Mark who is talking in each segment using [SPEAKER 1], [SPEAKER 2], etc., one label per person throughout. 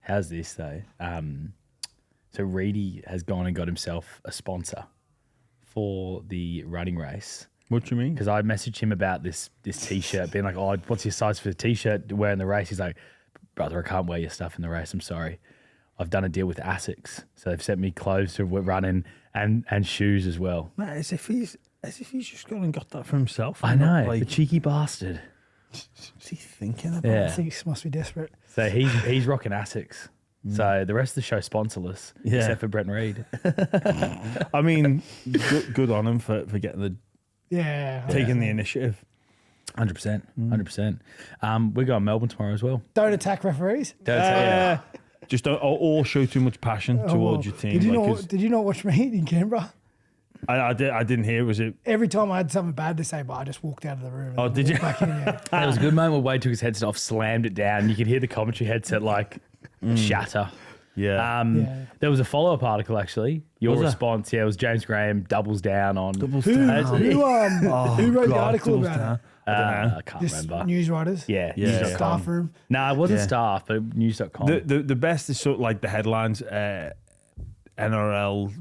[SPEAKER 1] How's this though? So Reedy has gone and got himself a sponsor for the running race.
[SPEAKER 2] What do you mean?
[SPEAKER 1] Because I messaged him about this T-shirt, being like, "Oh, what's your size for the T-shirt to wear in the race?" He's like, "Brother, I can't wear your stuff in the race. I'm sorry. I've done a deal with ASICS, so they've sent me clothes to run in and shoes as well."
[SPEAKER 2] Man, as if he's just gone and got that for himself.
[SPEAKER 1] I know,
[SPEAKER 2] Like,
[SPEAKER 1] the cheeky bastard.
[SPEAKER 2] what's he thinking about?
[SPEAKER 1] Yeah.
[SPEAKER 3] ASICS must be desperate.
[SPEAKER 1] So he's rocking ASICS. So the rest of the show sponsorless, except for Brent Reed.
[SPEAKER 2] I mean, good on him for getting taking the initiative.
[SPEAKER 1] 100%, 100%. We're going Melbourne tomorrow as well.
[SPEAKER 3] Don't attack referees.
[SPEAKER 2] Just don't all show too much passion towards your team.
[SPEAKER 3] Did you not watch me in Canberra?
[SPEAKER 2] I didn't hear. Was it?
[SPEAKER 3] Every time I had something bad to say, but I just walked out of the room.
[SPEAKER 2] Oh, did you?
[SPEAKER 3] Back in, yeah.
[SPEAKER 1] There was a good moment where Wade took his headset off, slammed it down. You could hear the commentary headset shatter.
[SPEAKER 2] Yeah.
[SPEAKER 1] There was a follow-up article actually. Your
[SPEAKER 2] Was there?
[SPEAKER 1] response, it was James Graham doubles down on.
[SPEAKER 3] Who wrote the article about it?
[SPEAKER 1] I can't
[SPEAKER 3] Just
[SPEAKER 1] remember.
[SPEAKER 3] news writers?
[SPEAKER 1] Yeah.
[SPEAKER 3] Staff room?
[SPEAKER 1] No, it wasn't staff, but news.com.
[SPEAKER 2] The best is sort of like the headlines. NRL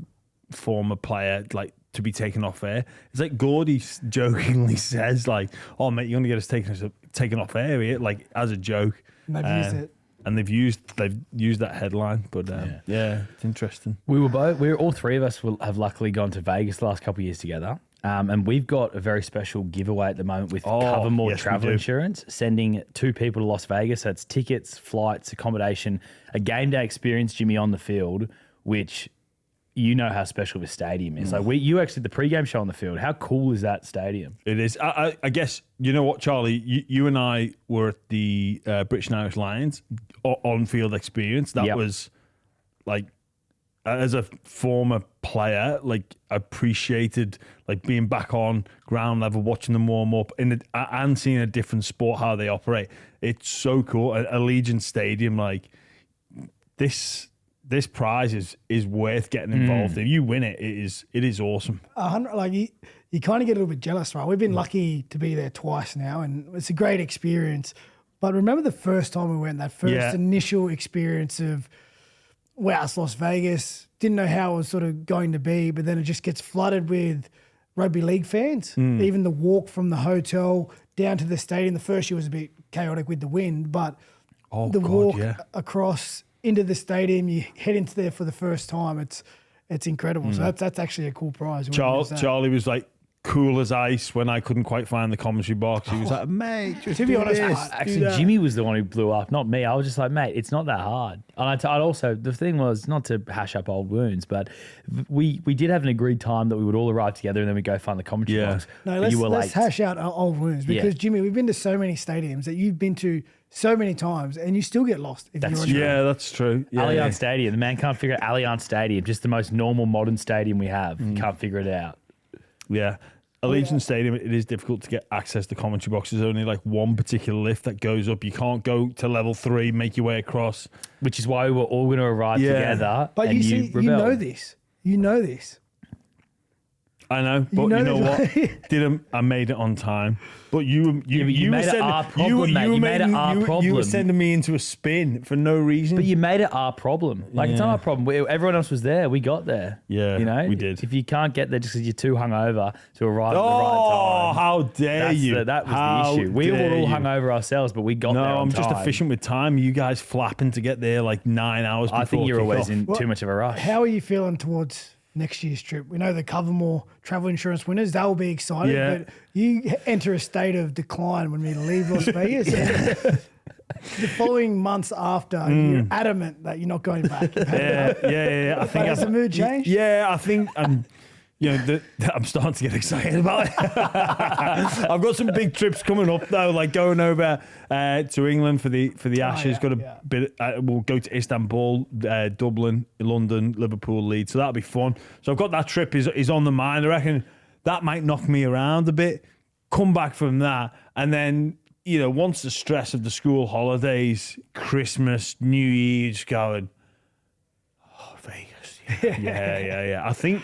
[SPEAKER 2] former player to be taken off air. It's like Gordy jokingly says like, "Oh mate, you're gonna get us taken off air here," like as a joke.
[SPEAKER 3] And they've used it.
[SPEAKER 2] And they've used that headline, but it's interesting.
[SPEAKER 1] All three of us have luckily gone to Vegas the last couple of years together. And we've got a very special giveaway at the moment with Covermore Travel Insurance, sending 2 people to Las Vegas. So it's tickets, flights, accommodation, a game day experience, Jimmy, on the field, which you know how special this stadium is. Like you actually did the pregame show on the field. How cool is that stadium?
[SPEAKER 2] It is. I guess, you know what, Charlie, you and I were at the British and Irish Lions on-field experience. That was like, as a former player, like appreciated like being back on ground level, watching them warm up and seeing a different sport, how they operate. It's so cool. Allegiant Stadium, like this prize is worth getting involved. If you win it, it is awesome.
[SPEAKER 3] Like you kind of get a little bit jealous, right? We've been lucky to be there twice now, and it's a great experience. But remember the first time we went, that first initial experience of, wow, it's Las Vegas. Didn't know how it was sort of going to be, but then it just gets flooded with rugby league fans. Even the walk from the hotel down to the stadium, the first year was a bit chaotic with the wind, but walk across into the stadium, you head into there for the first time. It's incredible. So that's actually a cool prize.
[SPEAKER 2] Charlie was like cool as ice when I couldn't quite find the commentary box. He was like, "Mate, just
[SPEAKER 3] to be honest,
[SPEAKER 1] actually, Jimmy was the one who blew up, not me. I was just like, mate, it's not that hard." And I'd also, the thing was, not to hash up old wounds, but we did have an agreed time that we would all arrive together and then we'd go find the commentary box.
[SPEAKER 3] No, let's hash out our old wounds because, Jimmy, we've been to so many stadiums that you've been to so many times and you still get lost.
[SPEAKER 2] That's true. Yeah,
[SPEAKER 1] Allianz Stadium. The man can't figure out Allianz Stadium, just the most normal modern stadium we have. Can't figure it out.
[SPEAKER 2] Yeah. Allegiant Stadium, it is difficult to get access to commentary boxes. There's only like one particular lift that goes up. You can't go to level 3, make your way across.
[SPEAKER 1] Which is why we were all going to arrive together.
[SPEAKER 3] But
[SPEAKER 1] and
[SPEAKER 3] you know this. You know this.
[SPEAKER 2] I know, but you know what? I made it on time. But you
[SPEAKER 1] made it our problem, mate. You made it our problem.
[SPEAKER 2] You were sending me into a spin for no reason.
[SPEAKER 1] But you made it our problem. Like, it's not our problem. Everyone else was there. We got there.
[SPEAKER 2] Yeah,
[SPEAKER 1] you know,
[SPEAKER 2] we did.
[SPEAKER 1] If you can't get there just because you're too hungover to arrive at the right time.
[SPEAKER 2] Oh, how dare you?
[SPEAKER 1] That was the issue. We were all hungover ourselves, but we got there on time.
[SPEAKER 2] I'm just efficient with time. You guys flapping to get there like 9 hours before
[SPEAKER 1] I think you're always in too much of a rush.
[SPEAKER 3] How are you feeling towards next year's trip? We know the Covermore travel insurance winners, they'll be excited, but you enter a state of decline when we leave Las Vegas. The following months after, you're adamant that you're not going back.
[SPEAKER 2] I think
[SPEAKER 3] has the mood changed?
[SPEAKER 2] I think I'm starting to get excited about it. I've got some big trips coming up though, like going over to England for the Ashes. Got a bit. We'll go to Istanbul, Dublin, London, Liverpool, Leeds. So that'll be fun. So I've got that trip is on the mind. I reckon that might knock me around a bit. Come back from that, and then once the stress of the school holidays, Christmas, New Year, just going, Vegas. Yeah. I think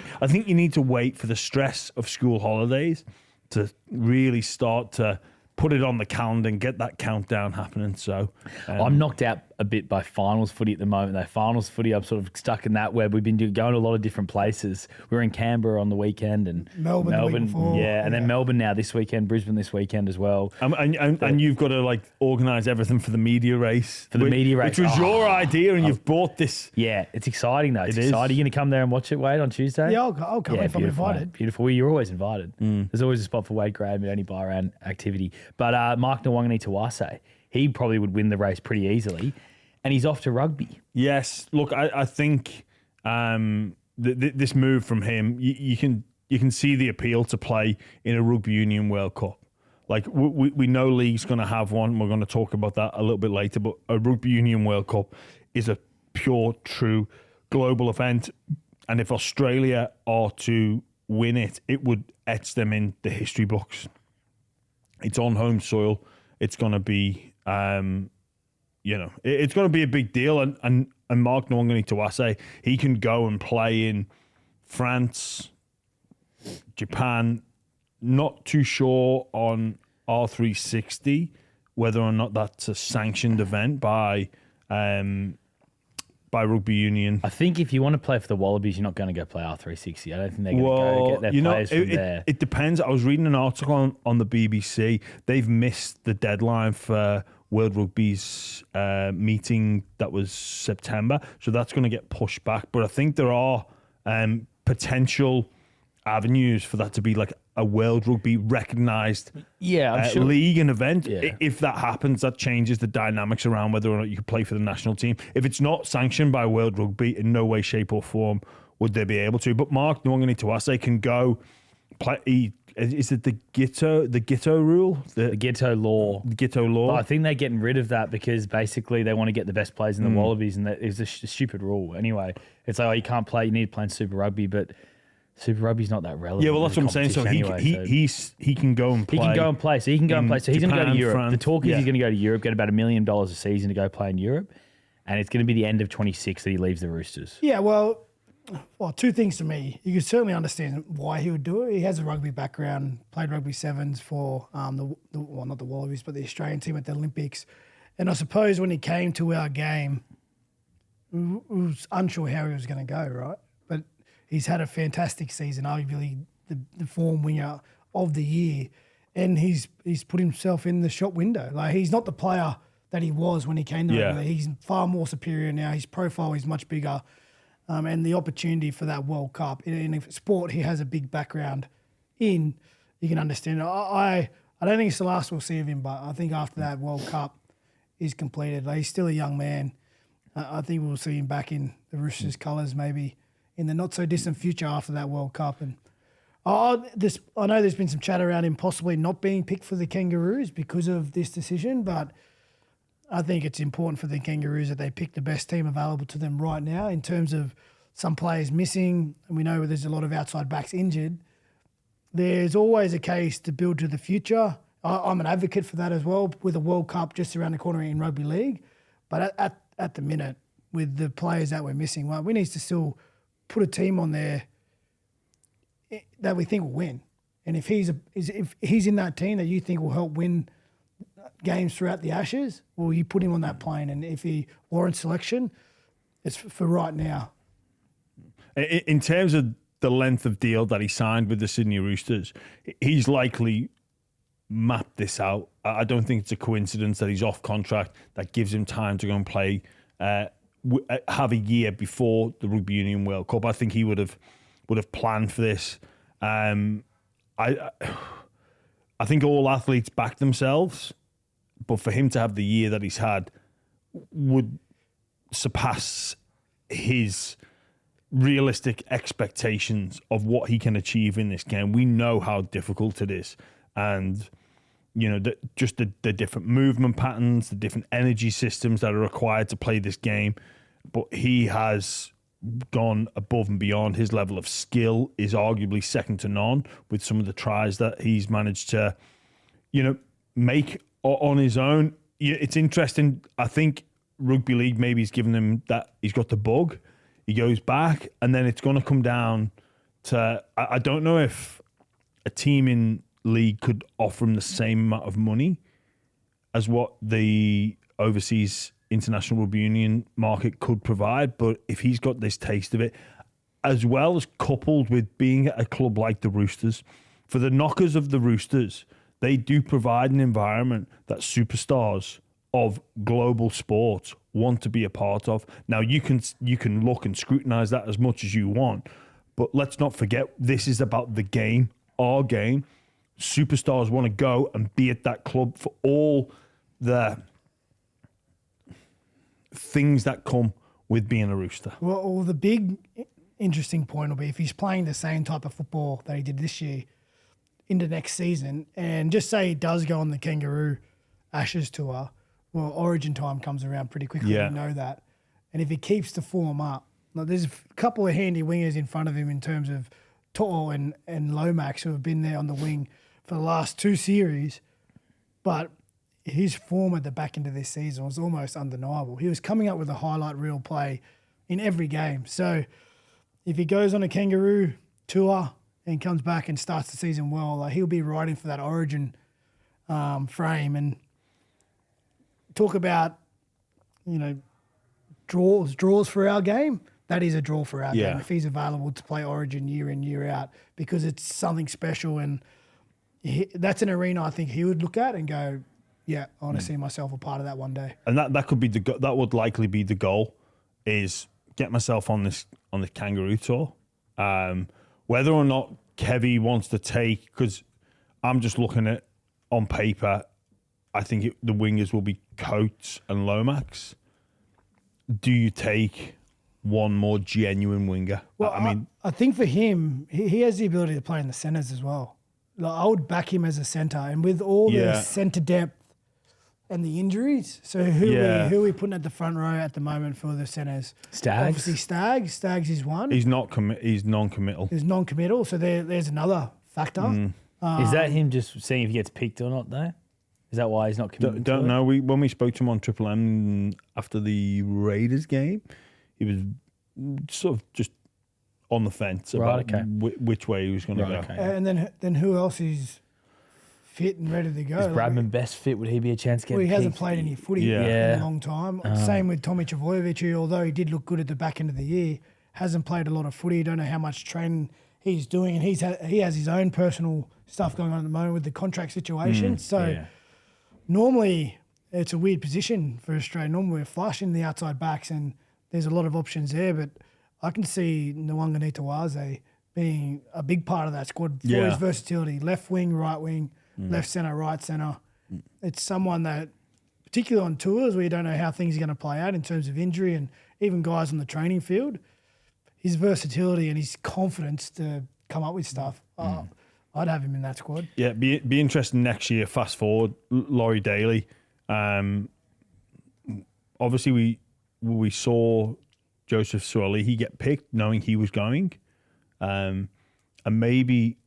[SPEAKER 2] you need to wait for the stress of school holidays to really start to put it on the calendar and get that countdown happening. So
[SPEAKER 1] I'm knocked out a bit by finals footy at the moment. Though finals footy, I'm sort of stuck in that web. We've been going to a lot of different places. We were in Canberra on the weekend and
[SPEAKER 3] Melbourne the week before.
[SPEAKER 1] and then Melbourne now this weekend, Brisbane this weekend as well.
[SPEAKER 2] And you've got to like organise everything for the media race. Which was your idea, and you've brought this.
[SPEAKER 1] Yeah, it's exciting though. It's exciting. Are you going to come there and watch it, Wade, on Tuesday?
[SPEAKER 3] Yeah, I'll come if I'm invited.
[SPEAKER 1] Mate. Beautiful. Well, you're always invited. There's always a spot for Wade Graham at any by-round activity. But Mark Nawaqanitawase, he probably would win the race pretty easily, and he's off to rugby.
[SPEAKER 2] Yes, look, I think this move from him, you can see the appeal to play in a Rugby Union World Cup. Like we know league's going to have one. We're going to talk about that a little bit later. But a Rugby Union World Cup is a pure, true global event, and if Australia are to win it, it would etch them in the history books. It's on home soil. It's going to be, it's going to be a big deal. And Mark Nawaqanitawase, he can go and play in France, Japan. Not too sure on R360 whether or not that's a sanctioned event by Rugby Union.
[SPEAKER 1] I think if you want to play for the Wallabies, you're not going to go play R360. I don't think they're going to go get their players from there.
[SPEAKER 2] It depends. I was reading an article on the BBC. They've missed the deadline for World Rugby's meeting that was September, so that's going to get pushed back. But I think there are potential avenues for that to be like a World Rugby recognised league and event. Yeah. If that happens, that changes the dynamics around whether or not you can play for the national team. If it's not sanctioned by World Rugby, in no way, shape or form would they be able to. But Mark Nawaqanitawase can go play. Is it the Ghetto rule?
[SPEAKER 1] The Ghetto law.
[SPEAKER 2] The Ghetto law.
[SPEAKER 1] But I think they're getting rid of that because basically they want to get the best players in the Wallabies, and that is a stupid rule. Anyway, it's like, you can't play, you need to play in Super Rugby, but Super Rugby's not that relevant.
[SPEAKER 2] Yeah, well, that's what I'm saying. So he can go and play.
[SPEAKER 1] He can go and play. So he can go and play. So he's going to go to Europe.
[SPEAKER 2] France.
[SPEAKER 1] The talk is he's going to go to Europe, get about $1 million a season to go play in Europe, and it's going to be the end of 26 that he leaves the Roosters.
[SPEAKER 3] Yeah, well, two things to me. You can certainly understand why he would do it. He has a rugby background, played rugby sevens for not the Wallabies, but the Australian team at the Olympics. And I suppose when he came to our game, we was unsure how he was going to go, right? But he's had a fantastic season, arguably the form winner of the year, and he's put himself in the shop window. Like, he's not the player that he was when he came to rugby. He's far more superior now. His profile is much bigger. And the opportunity for that World Cup in a sport he has a big background in, you can understand. I don't think it's the last we'll see of him, but I think after that World Cup is completed, he's still a young man. I think we'll see him back in the Roosters' colours maybe in the not so distant future after that World Cup. And I know there's been some chat around him possibly not being picked for the Kangaroos because of this decision, but I think it's important for the Kangaroos that they pick the best team available to them right now in terms of some players missing, and we know there's a lot of outside backs injured. There's always a case to build to the future. I'm an advocate for that as well, with a World Cup just around the corner in Rugby League. But at the minute, with the players that we're missing, we need to still put a team on there that we think will win. And if he's in that team that you think will help win games throughout the Ashes, well, you put him on that plane. And if he warrants selection, it's for right now.
[SPEAKER 2] In terms of the length of deal that he signed with the Sydney Roosters, he's likely mapped this out. I don't think it's a coincidence that he's off contract. That gives him time to go and play, have a year before the Rugby Union World Cup. I think he would have planned for this. I think all athletes back themselves, but for him to have the year that he's had would surpass his realistic expectations of what he can achieve in this game. We know how difficult it is, and the different movement patterns, the different energy systems that are required to play this game. But he has gone above and beyond. His level of skill is arguably second to none with some of the tries that he's managed to, make on his own. It's interesting. I think Rugby League maybe has given him that he's got the bug. He goes back, and then it's going to come down to, I don't know if a team in league could offer him the same amount of money as what the overseas international rugby union market could provide. But if he's got this taste of it, as well as coupled with being at a club like the Roosters, for the knockers of the Roosters, they do provide an environment that superstars of global sports want to be a part of. Now, you can look and scrutinise that as much as you want, but let's not forget, this is about the game, our game. Superstars want to go and be at that club for all the things that come with being a Rooster.
[SPEAKER 3] Well, the big interesting point will be if he's playing the same type of football that he did this year into next season, and just say he does go on the Kangaroo Ashes tour, well, Origin time comes around pretty quickly.
[SPEAKER 2] Yeah.
[SPEAKER 3] We know that. And if he keeps the form up, like there's a couple of handy wingers in front of him in terms of To'o and Lomax who have been there on the wing for the last 2 series, but his form at the back end of this season was almost undeniable. He was coming up with a highlight reel play in every game. So if he goes on a Kangaroo tour and comes back and starts the season well, like he'll be right in for that Origin frame. And talk about, draws for our game. That is a draw for our game if he's available to play Origin year in, year out, because it's something special. And that's an arena I think he would look at and go, yeah, I want to see myself a part of that one day.
[SPEAKER 2] And that could be that would likely be the goal, is get myself on the Kangaroo tour. Whether or not Kevy wants to take, because I'm just looking at on paper, I think the wingers will be Coates and Lomax. Do you take one more genuine winger?
[SPEAKER 3] Well, I think for him, he has the ability to play in the centres as well. Like, I would back him as a centre, and with all the centre depth and the injuries. So who are we putting at the front row at the moment for the centres?
[SPEAKER 1] Staggs.
[SPEAKER 3] Obviously Staggs. Staggs is one.
[SPEAKER 2] He's non-committal.
[SPEAKER 3] He's non-committal, so there's another factor.
[SPEAKER 1] Is that him just seeing if he gets picked or not, though? Is that why he's not committed?
[SPEAKER 2] Don't know. When we spoke to him on Triple M after the Raiders game, he was sort of just on the fence about which way he was going to go.
[SPEAKER 1] Okay.
[SPEAKER 3] And then who else is fit and ready to go?
[SPEAKER 1] Is Bradman best fit? Would he be a chance to get
[SPEAKER 3] Well, he hasn't
[SPEAKER 1] picked?
[SPEAKER 3] played any footy in a long time. Same with Tommy Trbojevic, who, although he did look good at the back end of the year, hasn't played a lot of footy. Don't know how much training he's doing. And he has his own personal stuff going on at the moment with the contract situation. Normally it's a weird position for Australia. Normally we're flush in the outside backs and there's a lot of options there, but I can see Nawaqanitawase being a big part of that squad for his versatility. Left wing, right wing, left centre, right centre. It's someone that, particularly on tours where you don't know how things are going to play out in terms of injury and even guys on the training field, his versatility and his confidence to come up with stuff. I'd have him in that squad. Yeah,
[SPEAKER 2] be interesting next year. Fast forward, Laurie Daly. Obviously, we saw Joseph Suaalii get picked, knowing he was going, and maybe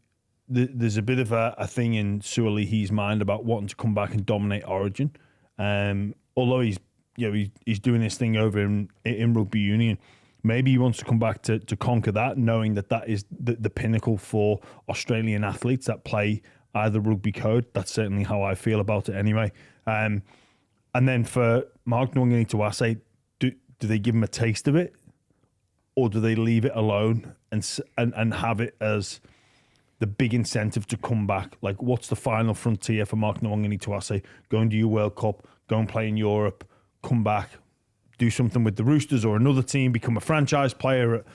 [SPEAKER 2] there's a bit of a thing in Suaalii's mind about wanting to come back and dominate Origin. Although he's doing this thing over in rugby union. Maybe he wants to come back to conquer that, knowing that is the pinnacle for Australian athletes that play either rugby code. That's certainly how I feel about it anyway. And then for Mark Nawaqanitawase, do they give him a taste of it, or do they leave it alone and have it as the big incentive to come back? Like, what's the final frontier for Mark Nawaqanitawase? Go and do your World Cup, go and play in Europe, come back, do something with the Roosters or another team, become a franchise player at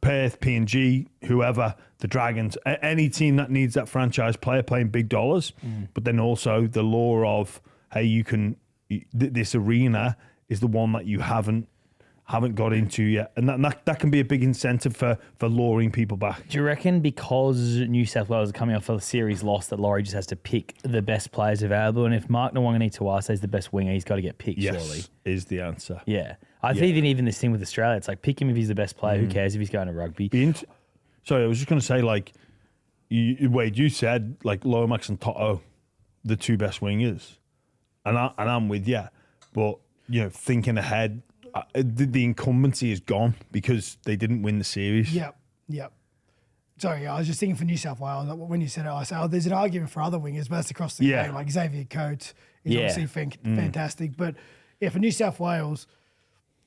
[SPEAKER 2] Perth, PNG, whoever, the Dragons, any team that needs that franchise player playing big dollars. But then also the law of, hey, this arena is the one that you haven't got into yet. And that can be a big incentive for luring people back.
[SPEAKER 1] Do you reckon because New South Wales are coming off a series loss that Laurie just has to pick the best players available? And if Mark Nawaqanitawase is the best winger, he's got to get picked, surely?
[SPEAKER 2] Yes, is the answer.
[SPEAKER 1] Yeah. I think even this thing with Australia, it's like, pick him if he's the best player. Who cares if he's going to rugby?
[SPEAKER 2] Sorry, I was just going to say, like, Wade, you said, like, Lomax and To'o, the two best wingers. And I'm with you. But, thinking ahead, the incumbency is gone because they didn't win the series.
[SPEAKER 3] Yep. Sorry, I was just thinking for New South Wales. When you said it, I said, there's an argument for other wingers, but that's across the game. Like Xavier Coates is obviously fantastic. But for New South Wales,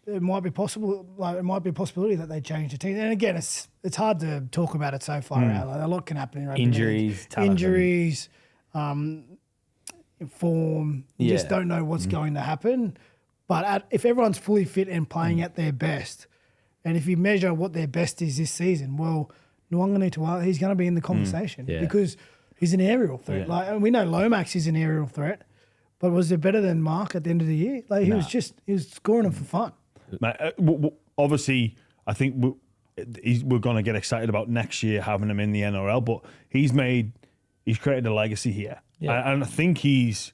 [SPEAKER 3] it might be possible. Like it might be a possibility that they change the team. And again, it's hard to talk about it so far out. Like, a lot can happen in rugby
[SPEAKER 1] Injuries,
[SPEAKER 3] form. You just don't know what's going to happen. But if everyone's fully fit and playing at their best, and if you measure what their best is this season, well, Nawaqanitawase, he's going to be in the conversation because he's an aerial threat. Like, and we know Lomax is an aerial threat, but was it better than Mark at the end of the year? Like he was scoring them for fun.
[SPEAKER 2] Obviously, I think we're going to get excited about next year having him in the NRL, but he's created a legacy here, and I think he's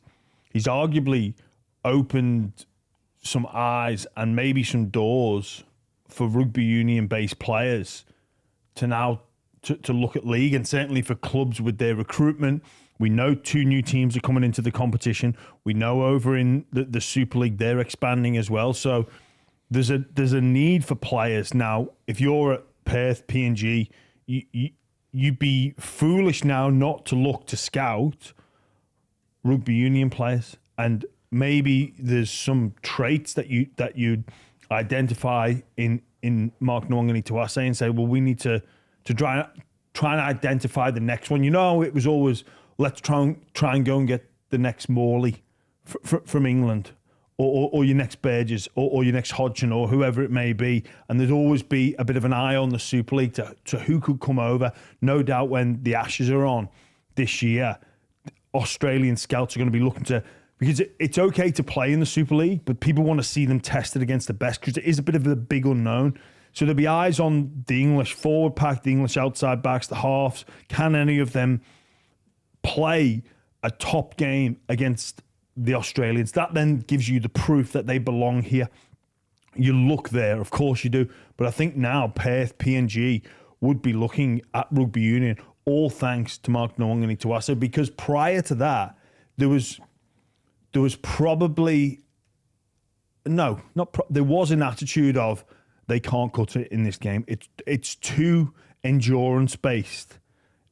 [SPEAKER 2] arguably opened some eyes and maybe some doors for rugby union-based players to now to look at league, and certainly for clubs with their recruitment. We know 2 new teams are coming into the competition. We know over in the Super League they're expanding as well. So there's a need for players now. If you're at Perth, PNG, you'd be foolish now not to look to scout rugby union players, and maybe there's some traits that you'd identify in Mark Nawaqanitawase and say, well, we need to try and identify the next one. It was always let's try and go and get the next Morley from England, or your next Burgess, or your next Hodgson, or whoever it may be. And there'd always be a bit of an eye on the Super League to who could come over. No doubt when the Ashes are on this year, Australian scouts are going to be looking to, because it's okay to play in the Super League, but people want to see them tested against the best because it is a bit of a big unknown. So there'll be eyes on the English forward pack, the English outside backs, the halves. Can any of them play a top game against the Australians? That then gives you the proof that they belong here. You look there, of course you do. But I think now Perth, PNG would be looking at rugby union, all thanks to Mark Nawaqanitawase, because prior to that, there was probably there was an attitude of they can't cut it in this game. It's too endurance based.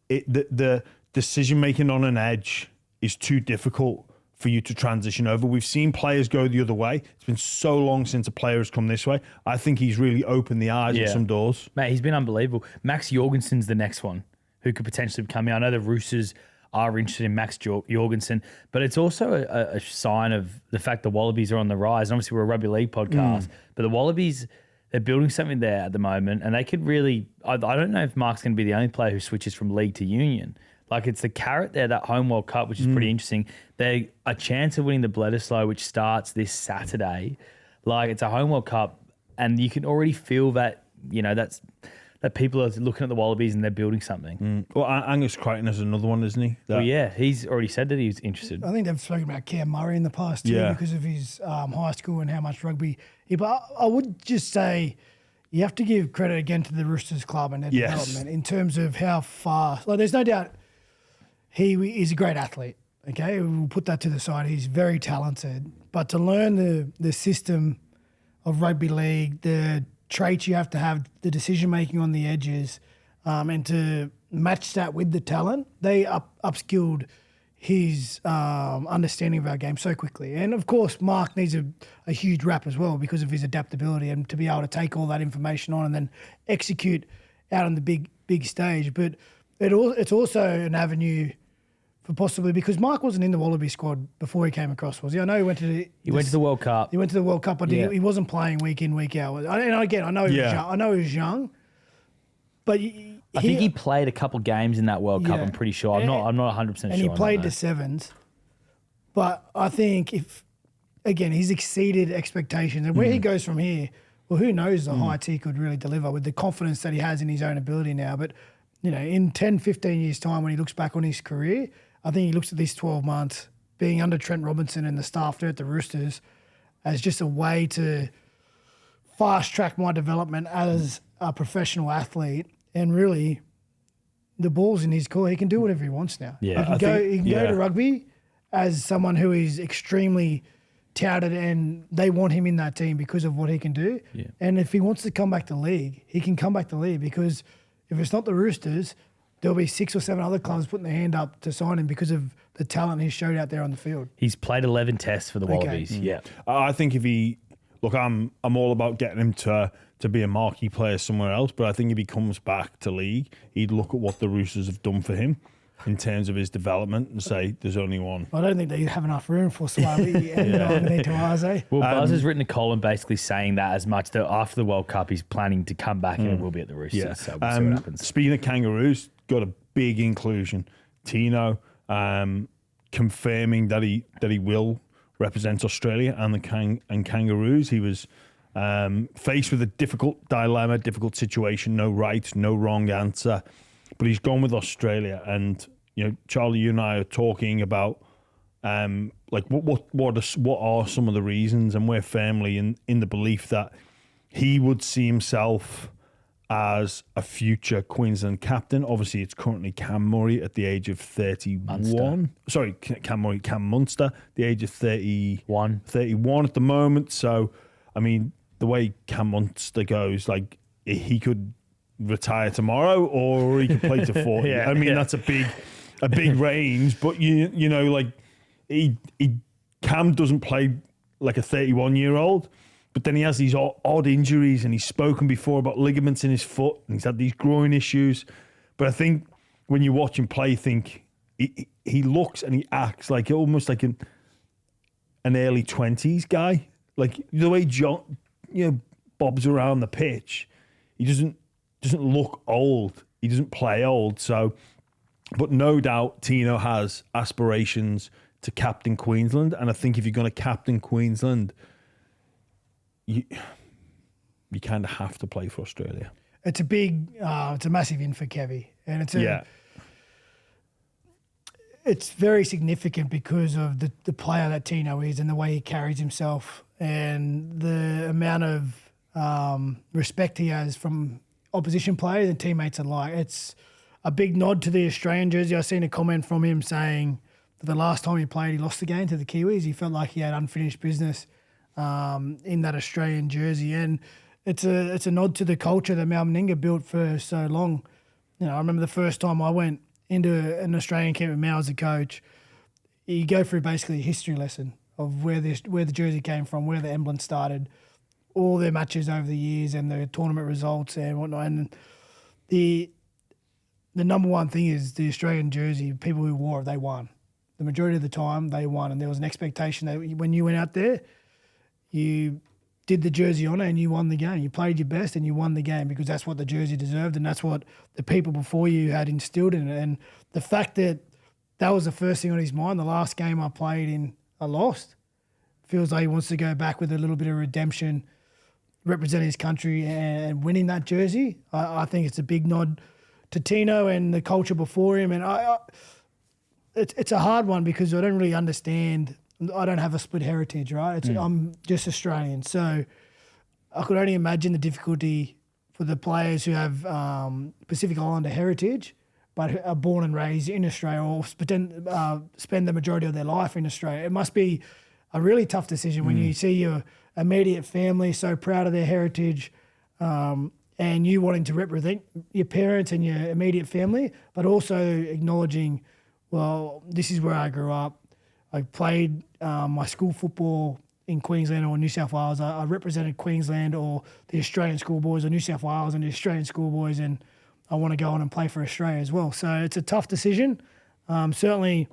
[SPEAKER 2] The decision making on an edge is too difficult for you to transition over. We've seen players go the other way. It's been so long since a player has come this way. I think he's really opened the eyes of some doors.
[SPEAKER 1] Mate, he's been unbelievable. Max Jorgensen's the next one who could potentially come here. I know the Roosters are interested in Max Jorgensen, but it's also a sign of the fact the Wallabies are on the rise. And obviously, we're a rugby league podcast, but the Wallabies, they're building something there at the moment, and they could really, I don't know if Mark's going to be the only player who switches from league to union. Like, it's the carrot there, that home World Cup, which is pretty interesting. They a chance of winning the Bledisloe, which starts this Saturday. Like, it's a home World Cup, and you can already feel that, that people are looking at the Wallabies and they're building something.
[SPEAKER 2] Well, Angus Crichton is another one, isn't he?
[SPEAKER 1] Well, yeah, he's already said that he's interested.
[SPEAKER 3] I think they've spoken about Cam Murray in the past too, because of his high school and how much rugby. But I would just say you have to give credit again to the Roosters club and their development in terms of how fast. Like, there's no doubt he is a great athlete. Okay, we'll put that to the side. He's very talented, but to learn the system of rugby league, the traits you have to have, the decision making on the edges, and to match that with the talent, they upskilled his understanding of our game so quickly. And of course, Mark needs a huge rap as well because of his adaptability and to be able to take all that information on and then execute out on the big stage. But it's also an avenue for possibly, because Mark wasn't in the Wallaby squad before he came across, was he? I know he went to the
[SPEAKER 1] World Cup.
[SPEAKER 3] He went to the World Cup, but he wasn't playing week in, week out. And again, I know he was young. I know he was young, but
[SPEAKER 1] I think he played a couple games in that World Cup. I'm pretty sure. I'm not 100% sure.
[SPEAKER 3] And he played the sevens, but I think he's exceeded expectations, and where he goes from here, well, who knows the heights he could really deliver with the confidence that he has in his own ability now. But in 10, 15 years' time, when he looks back on his career, I think he looks at these 12 months being under Trent Robinson and the staff there at the Roosters as just a way to fast-track my development as a professional athlete. And really, the ball's in his court. He can do whatever he wants now.
[SPEAKER 1] Yeah,
[SPEAKER 3] he can go to rugby as someone who is extremely touted, and they want him in that team because of what he can do.
[SPEAKER 1] Yeah.
[SPEAKER 3] And if he wants to come back to league, he can come back to league, because if it's not the Roosters, there'll be 6 or 7 other clubs putting their hand up to sign him because of the talent he showed out there on the field.
[SPEAKER 1] He's played 11 tests for the Wallabies. Yeah.
[SPEAKER 2] I think if he look, I'm all about getting him to be a marquee player somewhere else, but I think if he comes back to league, he'd look at what the Roosters have done for him in terms of his development and say there's only one.
[SPEAKER 3] I don't think they have enough room for Swami and Nawaqanitawase.
[SPEAKER 1] Well, Buzz has written a column basically saying that as much that after the World Cup, he's planning to come back and it will be at the Roosters.
[SPEAKER 2] Yeah.
[SPEAKER 1] So we'll see what happens.
[SPEAKER 2] Speaking of Kangaroos, got a big inclusion. Tino confirming that he will represent Australia and the Kangaroos. He was faced with a difficult dilemma, difficult situation, no right, no wrong answer, but he's gone with Australia. And Charlie, you and I are talking about like what are some of the reasons, and we're firmly in the belief that he would see himself as a future Queensland captain. Obviously, it's currently Cam Murray at the age of 31. Sorry, Cam Munster, the age of 31 at the moment. So, I mean, the way Cam Munster goes, like, he could retire tomorrow or he could play to 40. That's a big range, but like Cam doesn't play like a 31-year-old. But then he has these odd injuries, and he's spoken before about ligaments in his foot, and he's had these groin issues. But I think when you watch him play, you think he looks and he acts like almost like an early 20s guy. Like the way John, bobs around the pitch, he doesn't look old. He doesn't play old. So, but no doubt Tino has aspirations to captain Queensland, and I think if you're going to captain Queensland, you kind of have to play for Australia.
[SPEAKER 3] It's a massive in for Kevy, and it's very significant because of the player that Tino is and the way he carries himself and the amount of respect he has from opposition players and teammates alike. It's a big nod to the Australian jersey. I've seen a comment from him saying that the last time he played, he lost the game to the Kiwis. He felt like he had unfinished business in that Australian jersey, and it's a nod to the culture that Mal Meninga built for so long. I remember the first time I went into an Australian camp with Mal as a coach. You go through basically a history lesson of where the jersey came from, where the emblem started, all their matches over the years, and the tournament results and whatnot. And the number one thing is the Australian jersey. People who wore it, they won. The majority of the time, they won, and there was an expectation that when you went out there, you did the jersey honour and you won the game. You played your best and you won the game because that's what the jersey deserved and that's what the people before you had instilled in it. And the fact that was the first thing on his mind, the last game I played in, I lost. Feels like he wants to go back with a little bit of redemption, representing his country and winning that jersey. I think it's a big nod to Tino and the culture before him. And it's a hard one because I don't really understand. I don't have a split heritage, right? I'm just Australian. So I could only imagine the difficulty for the players who have Pacific Islander heritage but are born and raised in Australia or spend the majority of their life in Australia. It must be a really tough decision when you see your immediate family so proud of their heritage and you wanting to represent your parents and your immediate family, but also acknowledging, well, this is where I grew up. I played my school football in Queensland or New South Wales. I represented Queensland or the Australian schoolboys or New South Wales and the Australian schoolboys, and I want to go on and play for Australia as well. So it's a tough decision. Certainly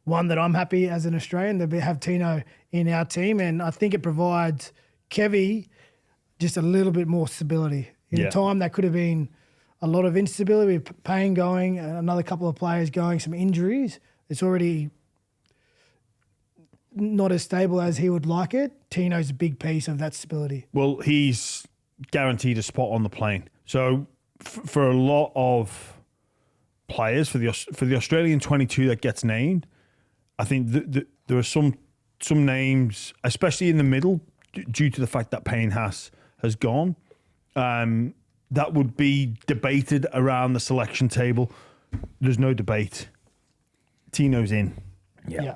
[SPEAKER 3] one that I'm happy as an Australian to have Tino in our team, and I think it provides Kevy just a little bit more stability. In a time that could have been a lot of instability with Payne going, another couple of players going, some injuries. It's already not as stable as he would like it. Tino's a big piece of that stability.
[SPEAKER 2] Well, he's guaranteed a spot on the plane. So for a lot of players, for the Australian 22 that gets named, I think there are some names, especially in the middle, due to the fact that Payne has gone, that would be debated around the selection table. There's no debate. Tino's in.
[SPEAKER 3] Yeah.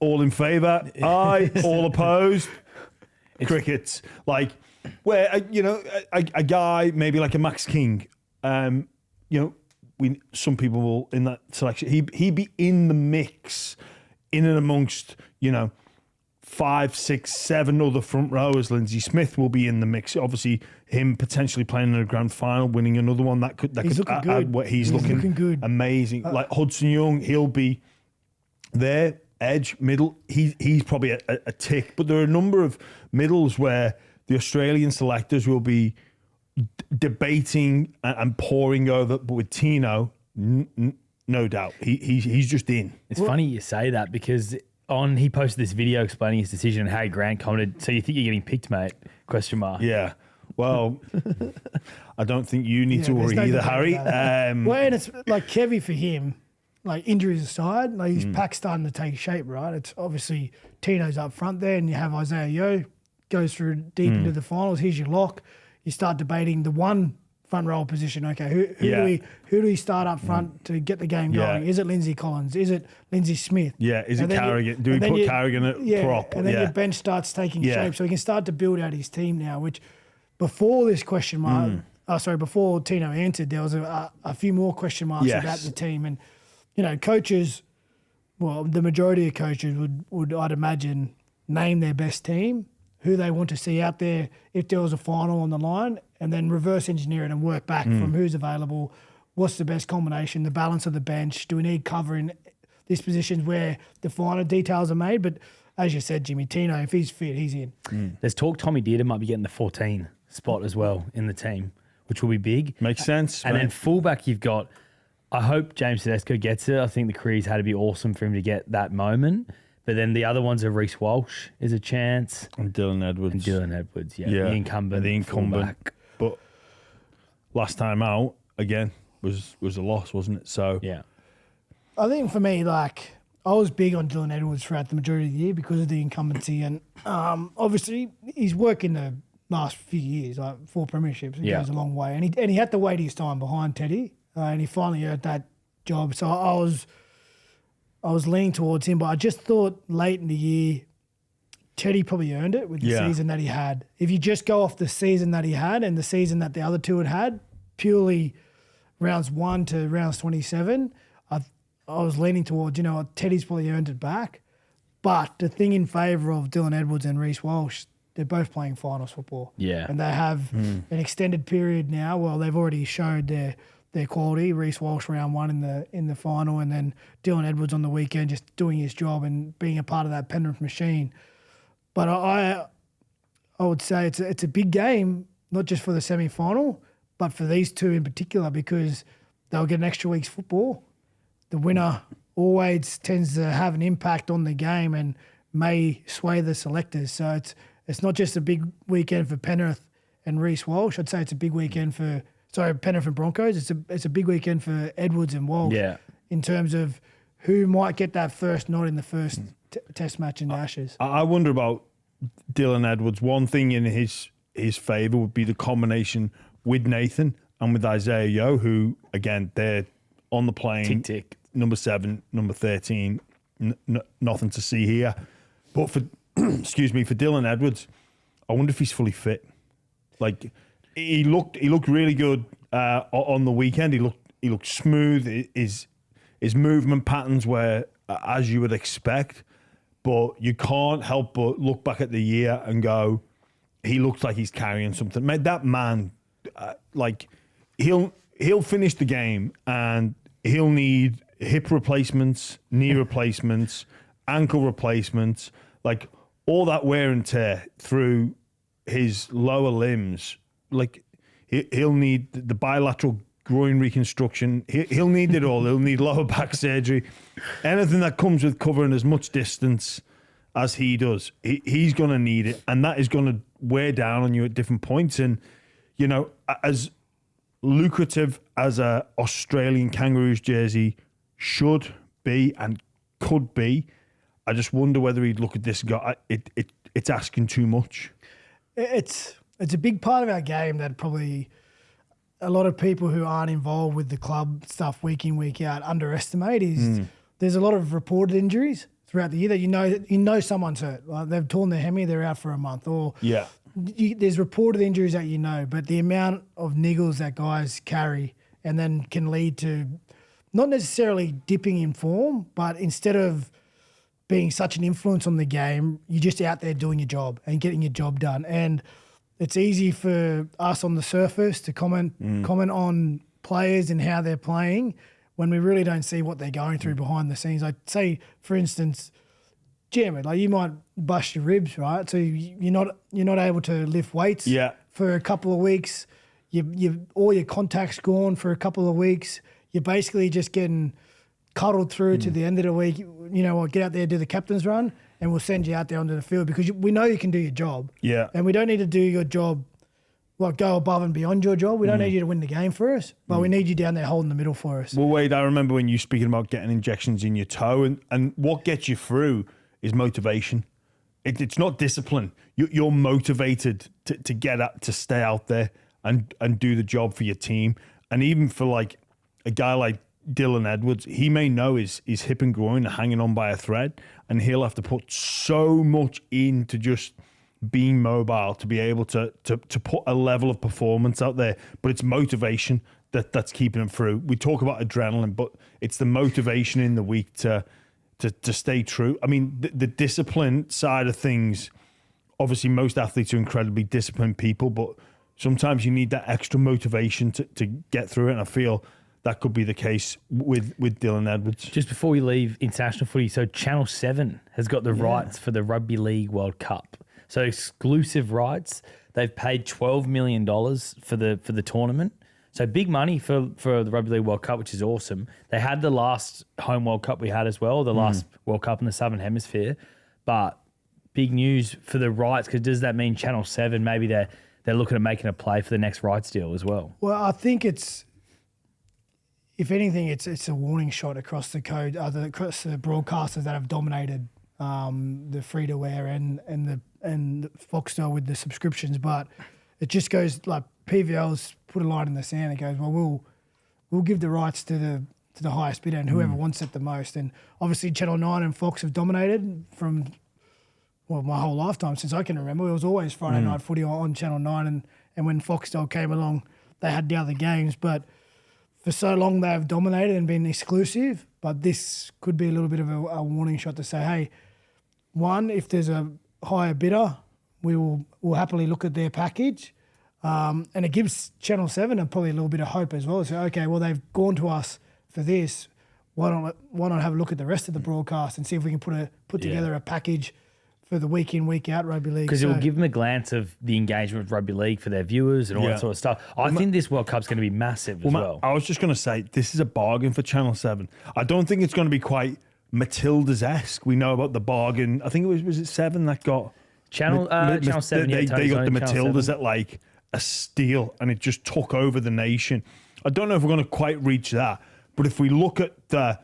[SPEAKER 2] All in favour? Aye. All opposed? Crickets. Like, where, a guy, maybe like a Max King, some people will in that selection. He'd be in the mix, in and amongst 5, 6, 7 other front rowers. Lindsay Smith will be in the mix. Obviously, him potentially playing in a grand final, winning another one that could add what he's looking good, amazing. Like Hudson Young, he'll be there, edge, middle. He's probably a tick, but there are a number of middles where the Australian selectors will be debating and poring over. But with Tino, no doubt, he's just in.
[SPEAKER 1] It's funny you say that because he posted this video explaining his decision and Harry Grant commented, "So you think you're getting picked, mate?" ?
[SPEAKER 2] Yeah. Well, I don't think you need to worry either, Harry.
[SPEAKER 3] Well, and it's like Kevy for him, like injuries aside, like his pack's starting to take shape, right? It's obviously Tino's up front there, and you have Isaiah Yeo goes through deep into the finals. Here's your lock. You start debating the one front row position. Okay, who do we start up front to get the game going? Is it Lindsay Collins? Is it Lindsay Smith?
[SPEAKER 2] Yeah, is it Carrigan? Do we put Carrigan at prop?
[SPEAKER 3] And then your bench starts taking shape, so he can start to build out his team now. Which before this question mark, before Tino answered, there was a few more question marks about the team, and coaches. Well, the majority of coaches would I'd imagine name their best team, who they want to see out there if there was a final on the line, and then reverse engineer it and work back from who's available, what's the best combination, the balance of the bench, do we need cover in these positions where the finer details are made. But as you said, Jimmy, Tino, if he's fit, he's in.
[SPEAKER 1] There's talk Tommy Dearden might be getting the 14 spot as well in the team, which will be big.
[SPEAKER 2] Makes sense.
[SPEAKER 1] And then fullback you've got, I hope James Tedesco gets it. I think the career's had to be awesome for him to get that moment. But then the other ones are Reece Walsh is a chance.
[SPEAKER 2] And Dylan Edwards.
[SPEAKER 1] The incumbent.
[SPEAKER 2] Fullback. But last time out, again, was a loss, wasn't it? So
[SPEAKER 1] yeah.
[SPEAKER 3] I think for me, like, I was big on Dylan Edwards throughout the majority of the year because of the incumbency. And obviously, he's worked in the last few years, like 4 premierships. It goes a long way. And he had to wait his time behind Teddy. And he finally earned that job. So I was leaning towards him, but I just thought late in the year, Teddy probably earned it with the season that he had. If you just go off the season that he had and the season that the other two had, purely rounds 1 to rounds 27, I was leaning towards, Teddy's probably earned it back. But the thing in favour of Dylan Edwards and Reece Walsh, they're both playing finals football.
[SPEAKER 1] Yeah.
[SPEAKER 3] And they have an extended period now. Well, they've already showed their quality. Reece Walsh round 1 in the final, and then Dylan Edwards on the weekend just doing his job and being a part of that Penrith machine. But I would say it's a big game, not just for the semi-final, but for these two in particular, because they'll get an extra week's football. The winner always tends to have an impact on the game and may sway the selectors. So it's not just a big weekend for Penrith and Reece Walsh. I'd say it's a big weekend for Penrith and Broncos. It's a big weekend for Edwards and Walsh in terms of who might get that first nod in the first test match in the Ashes.
[SPEAKER 2] I wonder about Dylan Edwards. One thing in his favour would be the combination with Nathan and with Isaiah Yeo, who, again, they're on the plane.
[SPEAKER 1] Tick.
[SPEAKER 2] Number 7, number 13, nothing to see here. But for Dylan Edwards, I wonder if he's fully fit. Like, He looked really good on the weekend. He looked smooth. His movement patterns were as you would expect, but you can't help but look back at the year and go, he looks like he's carrying something. Man, that man, he'll finish the game and he'll need hip replacements, knee replacements, ankle replacements, like all that wear and tear through his lower limbs. Like, he'll need the bilateral groin reconstruction. He'll need it all. He'll need lower back surgery. Anything that comes with covering as much distance as he does, he's going to need it. And that is going to wear down on you at different points. And, as lucrative as a Australian Kangaroos jersey should be and could be, I just wonder whether he'd look at this and go, it's asking too much.
[SPEAKER 3] It's a big part of our game that probably a lot of people who aren't involved with the club stuff week in, week out underestimate is there's a lot of reported injuries throughout the year that you know someone's hurt. Like they've torn their hemi, they're out for a month. Or there's reported injuries that but the amount of niggles that guys carry and then can lead to not necessarily dipping in form, but instead of being such an influence on the game, you're just out there doing your job and getting your job done. And it's easy for us on the surface to comment on players and how they're playing when we really don't see what they're going through behind the scenes. I'd say, for instance, Jim, like you might bust your ribs, right? So you're not able to lift weights for a couple of weeks. You all your contact's gone for a couple of weeks. You're basically just getting cuddled through to the end of the week. You know what? Get out there, do the captain's run, and we'll send you out there onto the field because we know you can do your job.
[SPEAKER 2] Yeah.
[SPEAKER 3] And we don't need to do your job, like go above and beyond your job. We don't need you to win the game for us, but we need you down there holding the middle for us.
[SPEAKER 2] Well, Wade, I remember when you speaking about getting injections in your toe, and what gets you through is motivation. It's not discipline. You're motivated to get up, to stay out there and do the job for your team. And even for like a guy like Dylan Edwards, he may know his hip and groin are hanging on by a thread, and he'll have to put so much into just being mobile to be able to put a level of performance out there. But it's motivation that's keeping him through. We talk about adrenaline, but it's the motivation in the week to stay true. I mean, the discipline side of things, obviously most athletes are incredibly disciplined people, but sometimes you need that extra motivation to get through it. And I feel that could be the case with Dylan Edwards.
[SPEAKER 1] Just before we leave international footy, so Channel 7 has got the rights for the Rugby League World Cup. So exclusive rights. They've paid $12 million for the tournament. So big money for the Rugby League World Cup, which is awesome. They had the last home World Cup we had as well, the last World Cup in the Southern Hemisphere. But big news for the rights, because does that mean Channel 7, maybe they're looking at making a play for the next rights deal as well?
[SPEAKER 3] Well, I think it's, if anything, it's a warning shot across the code, across the broadcasters that have dominated the free-to-air and the Foxtel with the subscriptions. But it just goes like PVL's put a line in the sand. It goes, well, we'll give the rights to the highest bidder and whoever wants it the most. And obviously Channel 9 and Fox have dominated from, well, my whole lifetime since I can remember. It was always Friday night footy on Channel 9, and when Foxtel came along, they had the other games. But for so long they have dominated and been exclusive, but this could be a little bit of a warning shot to say, hey, one, if there's a higher bidder, we'll happily look at their package. And it gives Channel 7 probably a little bit of hope as well. So, okay, well, they've gone to us for this. Why not have a look at the rest of the broadcast and see if we can put together a package for the week in, week out rugby league.
[SPEAKER 1] Because it will give them a glance of the engagement with rugby league for their viewers and all that sort of stuff. I think this World Cup's going to be massive as well.
[SPEAKER 2] I was just going to say, this is a bargain for Channel 7. I don't think it's going to be quite Matildas-esque. We know about the bargain. I think it was it 7 that got...
[SPEAKER 1] Channel 7,
[SPEAKER 2] they got the Matildas at like a steal, and it just took over the nation. I don't know if we're going to quite reach that, but if we look at the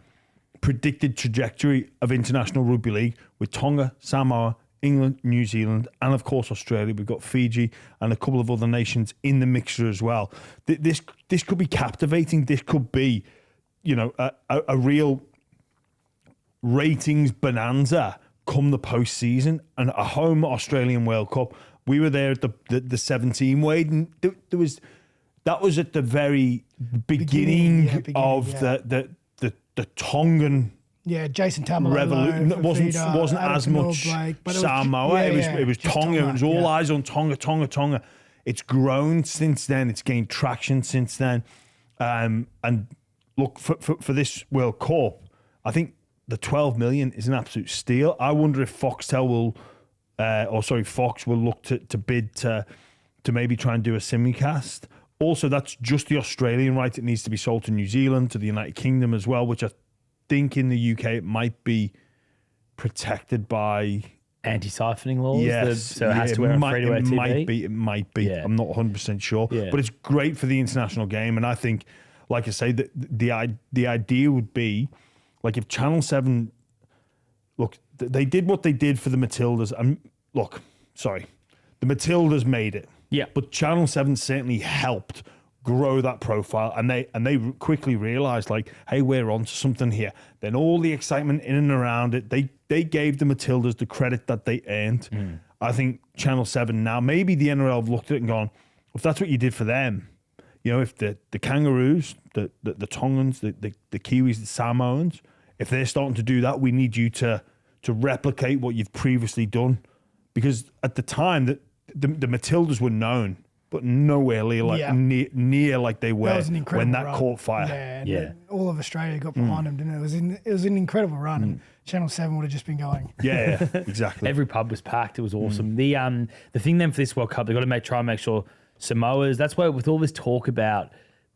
[SPEAKER 2] predicted trajectory of international rugby league with Tonga, Samoa, England, New Zealand, and of course Australia, we've got Fiji and a couple of other nations in the mixture as well. This could be captivating. This could be, a real ratings bonanza come the postseason, and a home Australian World Cup. We were there at the 17 Wade, and that was at the very beginning of the Tongan
[SPEAKER 3] Jason Tamalolo
[SPEAKER 2] revolution. Wasn't as much Samoa. It was Tonga. It was all eyes on Tonga. It's grown since then. It's gained traction since then. And look, for this World Cup, I think the 12 million is an absolute steal. I wonder if Fox will look to bid to maybe try and do a simulcast. Also, that's just the Australian right. It needs to be sold to New Zealand, to the United Kingdom as well, which I think in the UK it might be protected by
[SPEAKER 1] anti-siphoning laws.
[SPEAKER 2] Yes,
[SPEAKER 1] so it has to wear a free-to-air TV.
[SPEAKER 2] It might be. Yeah. I'm not 100% sure, but it's great for the international game. And I think, like I say, the idea would be, like, if Channel 7, look, they did what they did for the Matildas. And the Matildas made it.
[SPEAKER 1] Yeah.
[SPEAKER 2] But Channel 7 certainly helped grow that profile, and they quickly realised, like, hey, we're onto something here. Then all the excitement in and around it, they gave the Matildas the credit that they earned. I think Channel 7 now, maybe the NRL have looked at it and gone, if that's what you did for them, if the Kangaroos, the Tongans, the Kiwis, the Samoans, if they're starting to do that, we need you to replicate what you've previously done. Because at the time, the Matildas were known, but nowhere near like they were when that
[SPEAKER 3] run.
[SPEAKER 2] caught fire.
[SPEAKER 3] Yeah. All of Australia got behind them, didn't it? It was an incredible run, and Channel 7 would have just been going.
[SPEAKER 2] Yeah, exactly.
[SPEAKER 1] Every pub was packed. It was awesome. The thing then for this World Cup, they've got to try and make sure Samoa's, that's why with all this talk about,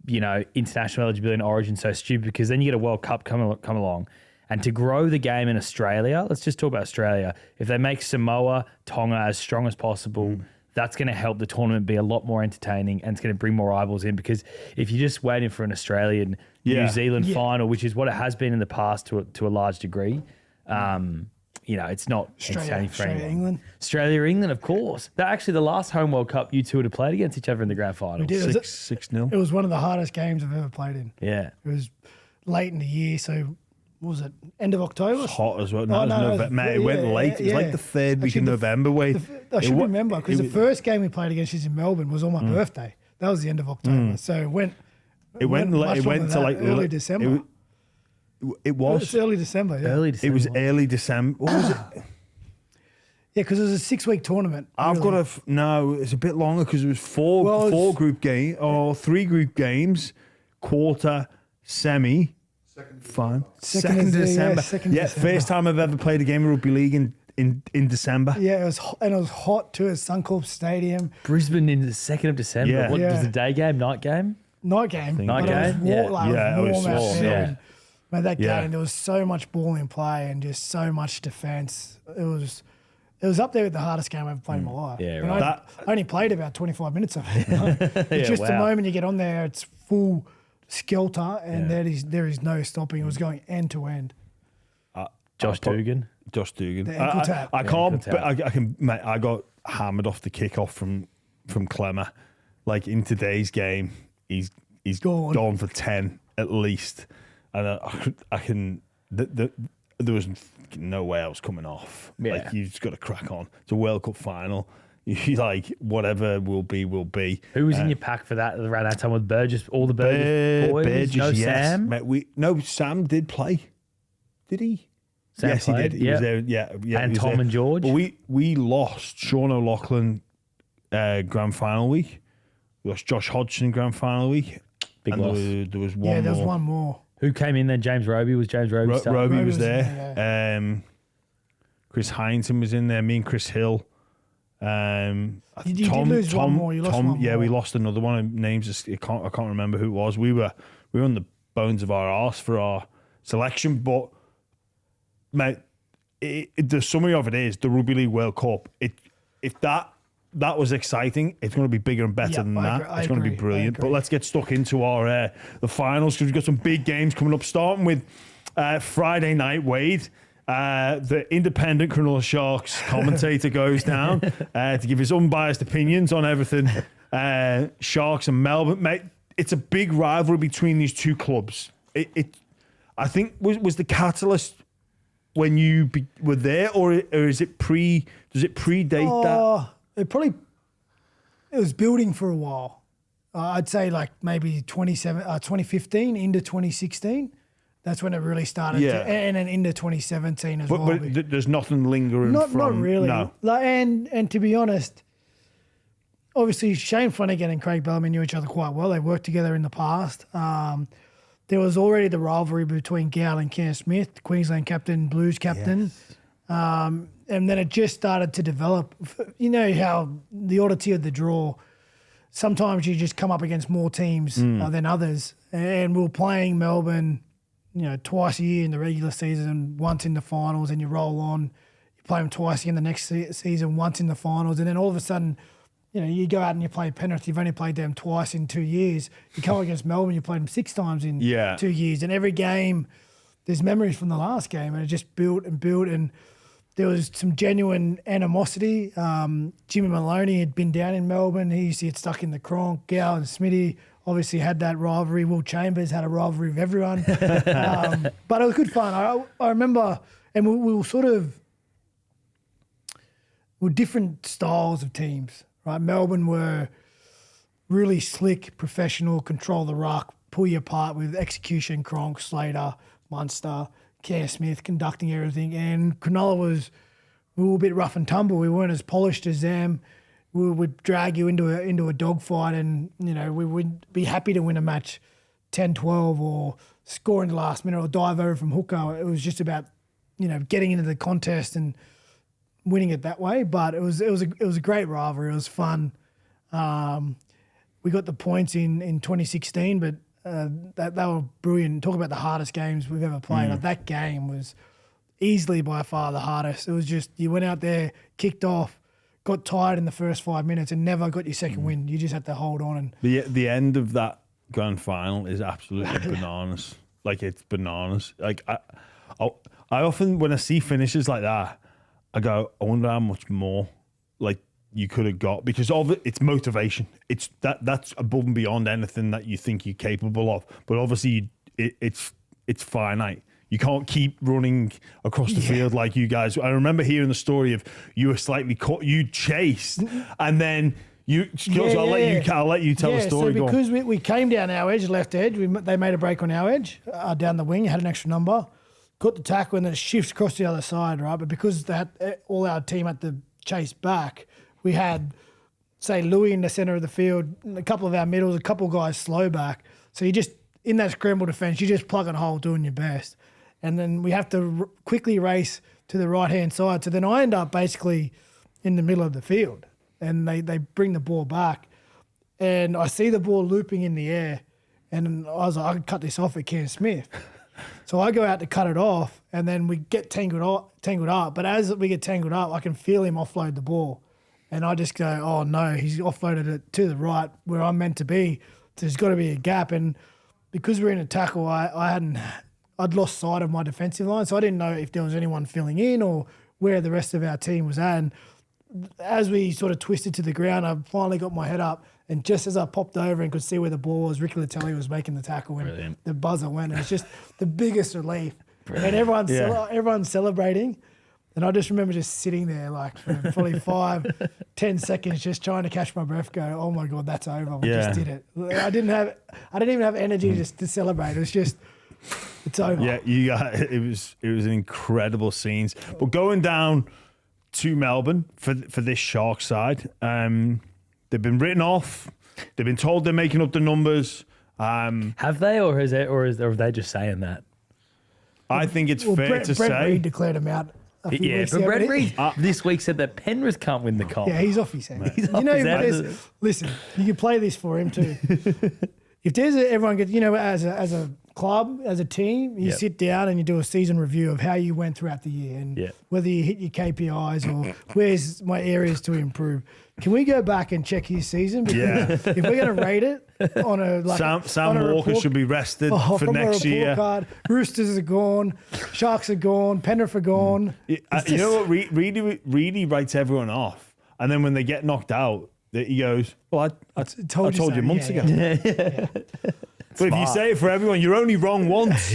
[SPEAKER 1] international eligibility and origin so stupid, because then you get a World Cup come along. And to grow the game in Australia, let's just talk about Australia. If they make Samoa, Tonga as strong as possible, that's going to help the tournament be a lot more entertaining, and it's going to bring more eyeballs in. Because if you're just waiting for an Australian New Zealand final, which is what it has been in the past to a large degree, it's not entertaining for anyone.
[SPEAKER 3] England.
[SPEAKER 1] Australia, England, of course. They're actually the last home World Cup you two would have played against each other in the grand final.
[SPEAKER 3] We did.
[SPEAKER 2] 6-0.
[SPEAKER 3] It was one of the hardest games I've ever played in.
[SPEAKER 1] Yeah.
[SPEAKER 3] It was late in the year, so what was it, end of October?
[SPEAKER 2] It's hot as well. It went late. It was like the third week in November.
[SPEAKER 3] I should remember, because the first game we played against you in Melbourne was on my birthday. That was the end of October. So it went to like early December.
[SPEAKER 2] It was.
[SPEAKER 3] It's early December, yeah.
[SPEAKER 1] Early December.
[SPEAKER 2] It was early December. What was it?
[SPEAKER 3] Yeah, because it was a 6-week tournament.
[SPEAKER 2] It's a bit longer, because it was four group game or 3 group games, quarter, semi, fine. Second December. First time I've ever played a game of rugby league in December.
[SPEAKER 3] Yeah, it was hot too at Suncorp Stadium.
[SPEAKER 1] Brisbane in the 2nd of December.
[SPEAKER 2] Yeah.
[SPEAKER 1] What was the day game, night game?
[SPEAKER 3] Night game.
[SPEAKER 1] Night game?
[SPEAKER 3] It was warm out there.
[SPEAKER 1] Yeah.
[SPEAKER 3] Man, that game, there was so much ball in play and just so much defence. It was up there with the hardest game I've ever played in my life.
[SPEAKER 1] Yeah,
[SPEAKER 3] and
[SPEAKER 1] right.
[SPEAKER 3] I only played about 25 minutes of it. It's just the moment you get on there, it's full skelter, and there is no stopping. It was going end to end.
[SPEAKER 1] Josh Dugan.
[SPEAKER 3] The ankle tap.
[SPEAKER 2] I got hammered off the kickoff from Clemmer. Like in today's game, he's gone for 10 at least. And there was no way I was coming off.
[SPEAKER 1] Yeah.
[SPEAKER 2] Like, you just got to crack on. It's a World Cup final. You like, whatever will be, will be.
[SPEAKER 1] Who was in your pack for that around that time with Burgess? All the Burgess boys?
[SPEAKER 2] Burgess,
[SPEAKER 1] no
[SPEAKER 2] yes.
[SPEAKER 1] Sam?
[SPEAKER 2] No, Sam did play. Did he?
[SPEAKER 1] Sam
[SPEAKER 2] yes,
[SPEAKER 1] played.
[SPEAKER 2] he did. He was there. Yeah.
[SPEAKER 1] And Tom and George?
[SPEAKER 2] But we lost Sean O'Loughlin grand final week. We lost Josh Hodgson grand final week.
[SPEAKER 1] Big loss.
[SPEAKER 2] There was one more.
[SPEAKER 3] Yeah, there was one more.
[SPEAKER 1] Who came in then? James Roby? Was James Roby starting?
[SPEAKER 2] Roby was there. Chris Heinton was in there. Me and Chris Hill.
[SPEAKER 3] You did lose one more. You lost one more.
[SPEAKER 2] Yeah, we lost another one. Names I can't remember who it was. We were on the bones of our arse for our selection, but mate, the summary of it is the Rugby League World Cup. If that was exciting, it's going to be bigger and better than that. It's going to be brilliant. But let's get stuck into our the finals, because we've got some big games coming up. Starting with Friday night, Wade. The independent Cronulla Sharks commentator goes down to give his unbiased opinions on everything. Sharks and Melbourne, mate. It's a big rivalry between these two clubs. I think was the catalyst when you were there, or is it does it predate that?
[SPEAKER 3] It was building for a while. I'd say like maybe 2015 into 2016. That's when it really started. And then into 2017 as well.
[SPEAKER 2] But there's nothing lingering
[SPEAKER 3] not really.
[SPEAKER 2] No.
[SPEAKER 3] Like, and to be honest, obviously Shane Flanagan and Craig Bellamy knew each other quite well. They worked together in the past. There was already the rivalry between Gow and Cam Smith, Queensland captain, Blues captain. Yes. And then it just started to develop. You know how the oddity of the draw, sometimes you just come up against more teams than others. And we were playing Melbourne, twice a year in the regular season, once in the finals, and you roll on. You play them twice again the next season, once in the finals, and then all of a sudden, you go out and you play Penrith. You've only played them twice in 2 years. You come against Melbourne, you played them 6 times in 2 years. And every game, there's memories from the last game, and it just built and built. And there was some genuine animosity. Jimmy Maloney had been down in Melbourne. He used to get stuck in the cronk. Gow and Smitty obviously had that rivalry. Will Chambers had a rivalry with everyone. But it was good fun. I remember, and we were sort of different styles of teams. Right, Melbourne were really slick, professional, control the ruck, pull you apart with execution, Cronk, Slater, Munster, Cam Smith conducting everything. And Cronulla we were a bit rough and tumble. We weren't as polished as them. We would drag you into a dogfight, and we would be happy to win a match 10-12 or score in the last minute or dive over from hooker. It was just about getting into the contest and winning it that way. But it was a great rivalry. It was fun. We got the points in 2016, but they were brilliant. Talk about the hardest games we've ever played. Like, that game was easily by far the hardest. It was just, you went out there, kicked off, got tired in the first 5 minutes and never got your second win. You just had to hold on. And
[SPEAKER 2] the end of that grand final is absolutely bananas. Like, it's bananas. Like, I often, when I see finishes like that, I go, I wonder how much more like you could have got, because of it, it's motivation. It's that's above and beyond anything that you think you're capable of. But obviously, it's finite. You can't keep running across the field like you guys. I remember hearing the story of you were slightly caught, you chased, and then you. I'll let you tell the story.
[SPEAKER 3] So because we came down our edge, left edge, they made a break on our edge down the wing, had an extra number, got the tackle, and then it shifts across the other side, right? But because all our team had to chase back, we had, say, Louis in the centre of the field, a couple of our middles, a couple of guys slow back. So you just, in that scramble defence, you just plug a hole doing your best. And then we have to quickly race to the right-hand side. So then I end up basically in the middle of the field, and they bring the ball back. And I see the ball looping in the air, and I was like, I can cut this off at Cam Smith. So I go out to cut it off, and then we get tangled up. But as we get tangled up, I can feel him offload the ball. And I just go, oh, no, he's offloaded it to the right where I'm meant to be. So there's got to be a gap. And because we're in a tackle, I'd lost sight of my defensive line, so I didn't know if there was anyone filling in or where the rest of our team was at. And as we sort of twisted to the ground, I finally got my head up, and just as I popped over and could see where the ball was, Ricky Latelli was making the tackle, and the buzzer went. And it's just the biggest relief. Brilliant. And everyone's celebrating. And I just remember just sitting there like for probably 5-10 seconds, just trying to catch my breath, go, oh my God, that's over. We just did it. I didn't even have energy just to celebrate. It was just, it's over.
[SPEAKER 2] Yeah, it was an incredible scenes. But going down to Melbourne for this Shark side, they've been written off. They've been told they're making up the numbers.
[SPEAKER 1] Have they, or are they just saying that?
[SPEAKER 2] I think it's fair to say.
[SPEAKER 3] Brent Reid declared him out.
[SPEAKER 1] But Brent Reid this week said that Penrith can't win the comp.
[SPEAKER 3] Yeah, he's off his head. Listen, you can play this for him too. If there's everyone gets, as a club, as a team, you sit down and you do a season review of how you went throughout the year and whether you hit your KPIs or where's my areas to improve. Can we go back and check his season? Because if we're going to rate it on a
[SPEAKER 2] Sam Walker should be rested for next year.
[SPEAKER 3] Card, Roosters are gone, Sharks are gone, Penrith are gone.
[SPEAKER 2] You know what? Reedy writes everyone off, and then when they get knocked out, he goes, "Well, I told you months ago." But if you say it for everyone, you're only wrong once.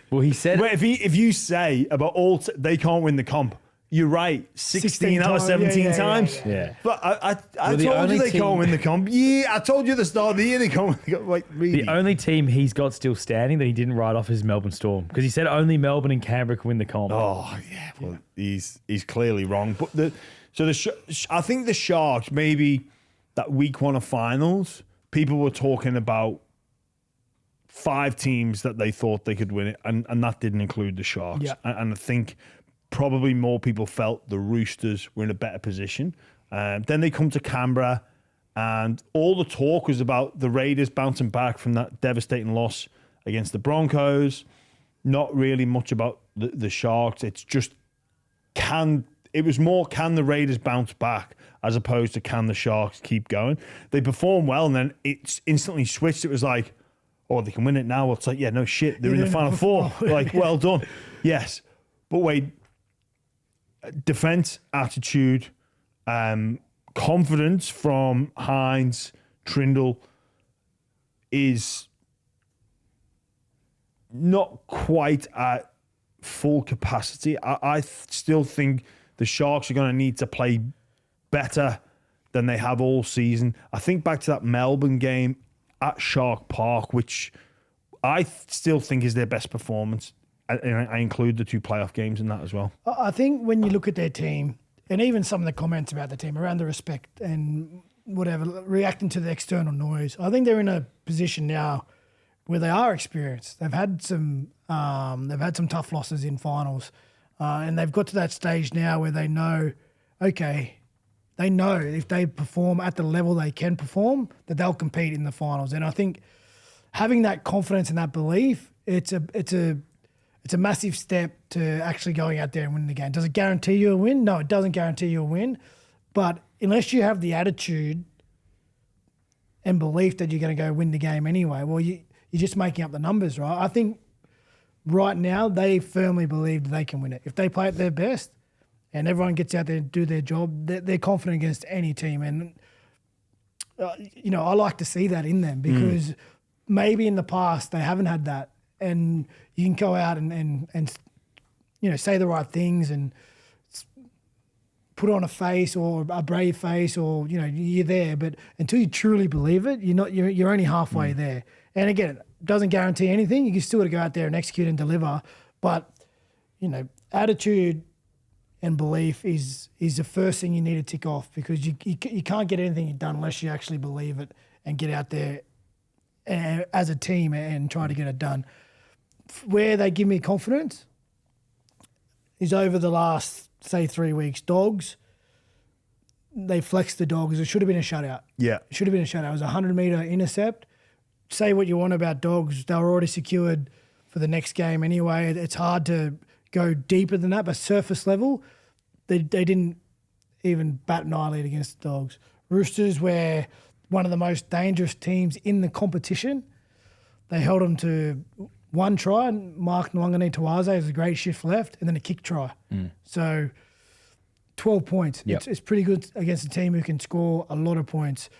[SPEAKER 1] Well, he said.
[SPEAKER 2] But if you say about all they can't win the comp, you're right. 16 out of 17 times.
[SPEAKER 1] Yeah.
[SPEAKER 2] But I told you they can't win the comp. Yeah, I told you at the start of the year they can't win the comp. Like, really.
[SPEAKER 1] The only team he's got still standing that he didn't write off is Melbourne Storm, because he said only Melbourne and Canberra can win the comp.
[SPEAKER 2] Oh yeah. Well, he's clearly wrong. But I think the Sharks, maybe that week one of finals, people were talking about 5 teams that they thought they could win it, and that didn't include the Sharks.
[SPEAKER 3] Yeah.
[SPEAKER 2] And I think probably more people felt the Roosters were in a better position. Then they come to Canberra, and all the talk was about the Raiders bouncing back from that devastating loss against the Broncos. Not really much about the Sharks. It's just it was more can the Raiders bounce back as opposed to can the Sharks keep going. They performed well, and then it's instantly switched. It was like, oh, they can win it now. It's like, yeah, no shit. They're in the Final Four. Like, well done. Yes. But wait, defense, attitude, confidence from Hines, Trindle is not quite at full capacity. I still think the Sharks are going to need to play better than they have all season. I think back to that Melbourne game at Shark Park, which I still think is their best performance. And I include the 2 playoff games in that as well.
[SPEAKER 3] I think when you look at their team, and even some of the comments about the team around the respect and whatever, reacting to the external noise, I think they're in a position now where they are experienced. They've had some tough losses in finals, and they've got to that stage now where they know, okay, they know if they perform at the level they can perform, that they'll compete in the finals. And I think having that confidence and that belief, it's a massive step to actually going out there and winning the game. Does it guarantee you a win? No, it doesn't guarantee you a win. But unless you have the attitude and belief that you're going to go win the game anyway, well, you're just making up the numbers, right? I think right now they firmly believe that they can win it. If they play at their best and everyone gets out there and do their job, they're confident against any team. And, I like to see that in them because maybe in the past they haven't had that. And you can go out and say the right things and put on a face or a brave face or, you're there. But until you truly believe it, you're only halfway there. And again, it doesn't guarantee anything. You can still got to go out there and execute and deliver. But, attitude and belief is the first thing you need to tick off because you can't get anything done unless you actually believe it and get out there as a team and try to get it done. Where they give me confidence is over the last, say, 3 weeks. Dogs, they flexed the Dogs. It should have been a shutout.
[SPEAKER 2] Yeah.
[SPEAKER 3] It should have been a shutout. It was a 100-metre intercept. Say what you want about Dogs. They were already secured for the next game anyway. It's hard to go deeper than that, but surface level, they didn't even bat an eyelid against the Dogs. Roosters were one of the most dangerous teams in the competition. They held them to 1 try, and Mark Nawaqanitawase has a great shift left, and then a kick try. So 12 points.
[SPEAKER 1] Yep.
[SPEAKER 3] It's pretty good against a team who can score a lot of points.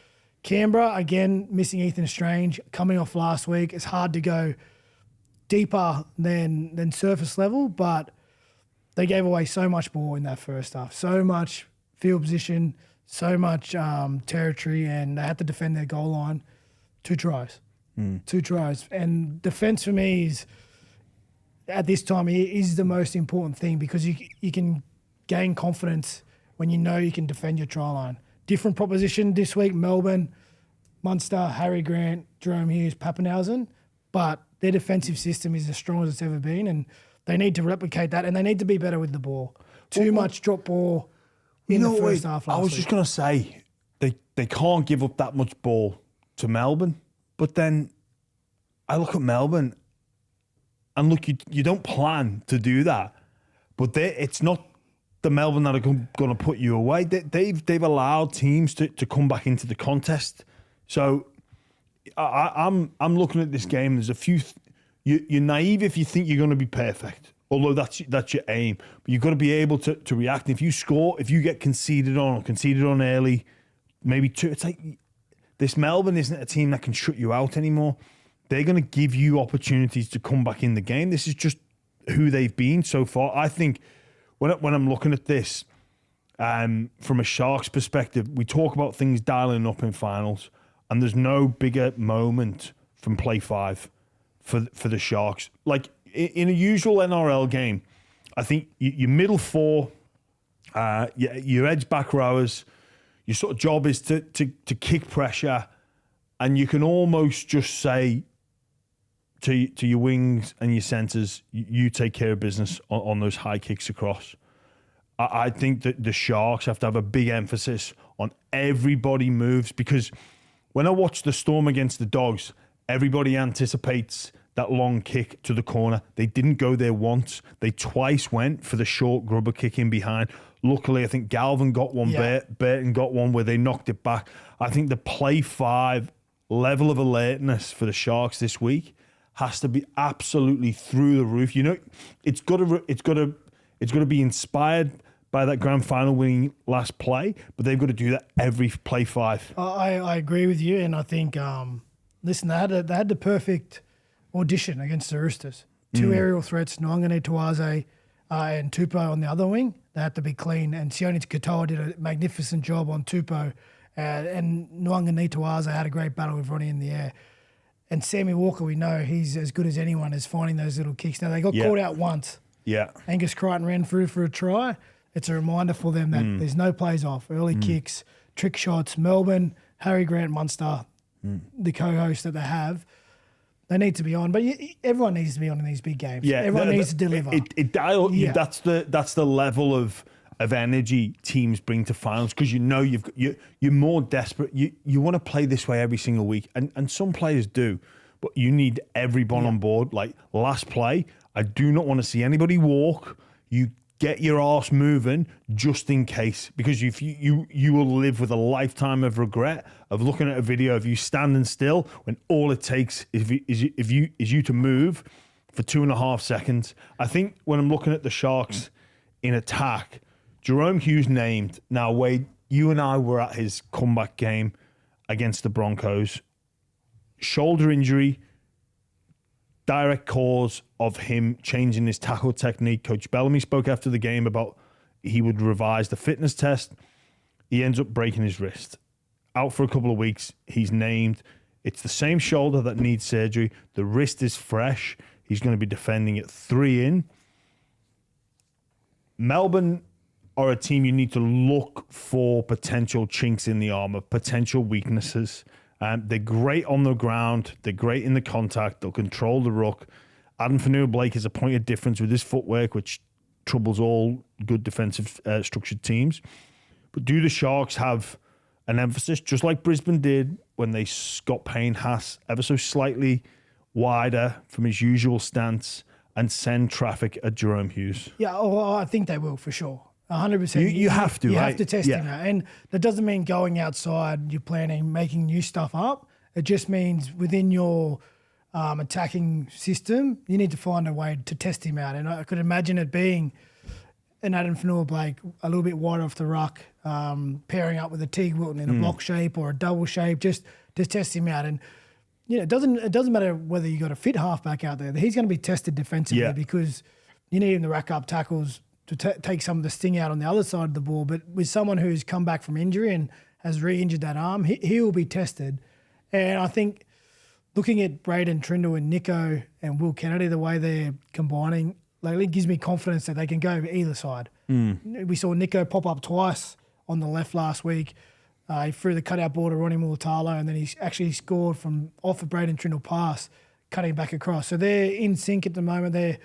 [SPEAKER 3] Canberra, again, missing Ethan Strange, coming off last week. It's hard to go deeper than surface level, but they gave away so much ball in that first half, so much field position, so much territory, and they had to defend their goal line. 2 tries. 2 tries. And defence for me is, at this time, is the most important thing because you can gain confidence when you know you can defend your try line. Different proposition this week, Melbourne, Munster, Harry Grant, Jerome Hughes, Pappenhausen, but their defensive system is as strong as it's ever been and they need to replicate that and they need to be better with the ball. Too much drop ball in the first half last week.
[SPEAKER 2] I was just going to say, they can't give up that much ball to Melbourne. But then I look at Melbourne and look, you don't plan to do that. But it's not the Melbourne that are going to put you away. They've allowed teams to come back into the contest. So I'm looking at this game. There's a few. You're naive if you think you're going to be perfect, although that's your aim. But you've got to be able to react. If you score, if you get conceded on early, maybe 2, it's like this Melbourne isn't a team that can shut you out anymore. They're going to give you opportunities to come back in the game. This is just who they've been so far. I think when I'm looking at this from a Sharks perspective, we talk about things dialing up in finals, and there's no bigger moment from play 5 for the Sharks. Like in a usual NRL game, I think your middle 4, your edge back rowers, your sort of job is to kick pressure, and you can almost just say to your wings and your centres, you take care of business on those high kicks across. I think that the Sharks have to have a big emphasis on everybody moves, because when I watch the Storm against the Dogs, everybody anticipates that long kick to the corner. They didn't go there once. They twice went for the short grubber kick in behind. Luckily, I think Galvin got one, Burton got one where they knocked it back. I think the play 5 level of alertness for the Sharks this week has to be absolutely through the roof. You know, it's got to be inspired by that grand final winning last play, but they've got to do that every play 5.
[SPEAKER 3] I agree with you, and I think listen, they had the perfect audition against the Roosters. 2 aerial threats, Nawaqanitawase and Tupou on the other wing. They had to be clean, and Sione Katoa did a magnificent job on Tupou And Nawaqanitawase had a great battle with Ronnie in the air. And Sammy Walker, we know he's as good as anyone as finding those little kicks. Now, they got caught out once.
[SPEAKER 2] Yeah.
[SPEAKER 3] Angus Crichton ran through for a try. It's a reminder for them that there's no plays off. Early kicks, trick shots. Melbourne, Harry Grant Munster, the co-host that they have, they need to be on. But everyone needs to be on in these big games. Yeah, everyone needs to deliver.
[SPEAKER 2] That's the level of energy teams bring to finals, because you're more desperate. You want to play this way every single week, and some players do, but you need everyone on board. Like last play, I do not want to see anybody walk. You get your arse moving just in case, because if you will live with a lifetime of regret of looking at a video of you standing still when all it takes is you to move for 2.5 seconds. I think when I'm looking at the Sharks in attack, Jerome Hughes named. Now, Wade, you and I were at his comeback game against the Broncos. Shoulder injury, direct cause of him changing his tackle technique. Coach Bellamy spoke after the game about he would revise the fitness test. He ends up breaking his wrist. Out for a couple of weeks. He's named. It's the same shoulder that needs surgery. The wrist is fresh. He's going to be defending it 3 in. Melbourne are a team you need to look for potential chinks in the armor, potential weaknesses. They're great on the ground. They're great in the contact. They'll control the ruck. Adam Fanua-Blake is a point of difference with his footwork, which troubles all good defensive structured teams. But do the Sharks have an emphasis, just like Brisbane did when they got Payne Haas ever so slightly wider from his usual stance and send traffic at Jerome Hughes?
[SPEAKER 3] Yeah, I think they will for sure. 100%.
[SPEAKER 2] You have to,
[SPEAKER 3] You
[SPEAKER 2] right?
[SPEAKER 3] have to test him out. And that doesn't mean going outside, you're planning, making new stuff up. It just means within your attacking system, you need to find a way to test him out. And I could imagine it being an Adam Fanua-Blake a little bit wider off the ruck, pairing up with a Teague Wilton in a block shape or a double shape, just test him out. And it doesn't matter whether you got a fit halfback out there. He's going to be tested defensively because you need him to rack up tackles to take some of the sting out on the other side of the ball. But with someone who's come back from injury and has re-injured that arm, he will be tested. And I think looking at Braden Trindle and Nico and Will Kennedy, the way they're combining lately gives me confidence that they can go either side. We saw Nico pop up twice on the left last week. He threw the cutout ball to Ronnie Mulitalo, and then he actually scored from off a Braden Trindle pass, cutting back across. So they're in sync at the moment. They're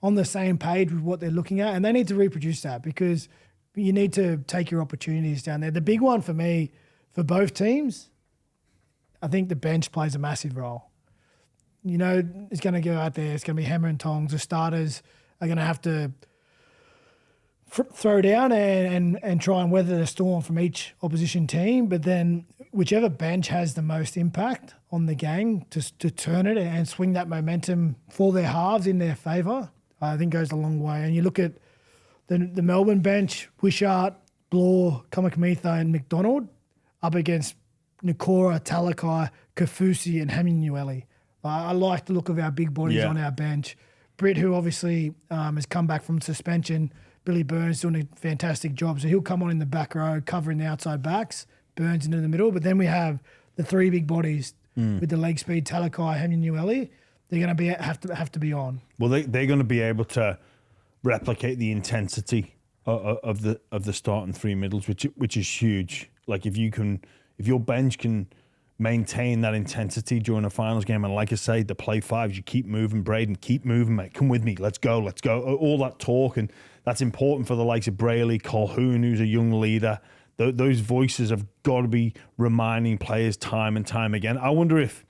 [SPEAKER 3] on the same page with what they're looking at, and they need to reproduce that because you need to take your opportunities down there. The big one for me, for both teams, I think the bench plays a massive role. It's going to go out there. It's going to be hammer and tongs. The starters are going to have to throw down and try and weather the storm from each opposition team. But then whichever bench has the most impact on the game to turn it and swing that momentum for their halves in their favour, I think goes a long way. And you look at the Melbourne bench, Wishart, Blore, Kamakamitha and McDonald up against Nikora, Talakai, Kafusi and Haminueli. I like the look of our big bodies on our bench. Britt, who obviously has come back from suspension, Billy Burns doing a fantastic job. So he'll come on in the back row, covering the outside backs, Burns into the middle. But then we have the three big bodies with the leg speed, Talakai, Haminueli. They're going to have to be on. Well,
[SPEAKER 2] they're going to be able to replicate the intensity of the starting three middles, which is huge. Like if your bench can maintain that intensity during a finals game, and like I say, the play fives, you keep moving, Braden, keep moving, mate. Come with me, let's go. All that talk, and that's important for the likes of Brayley, Colquhoun, who's a young leader. Those voices have got to be reminding players time and time again. I wonder if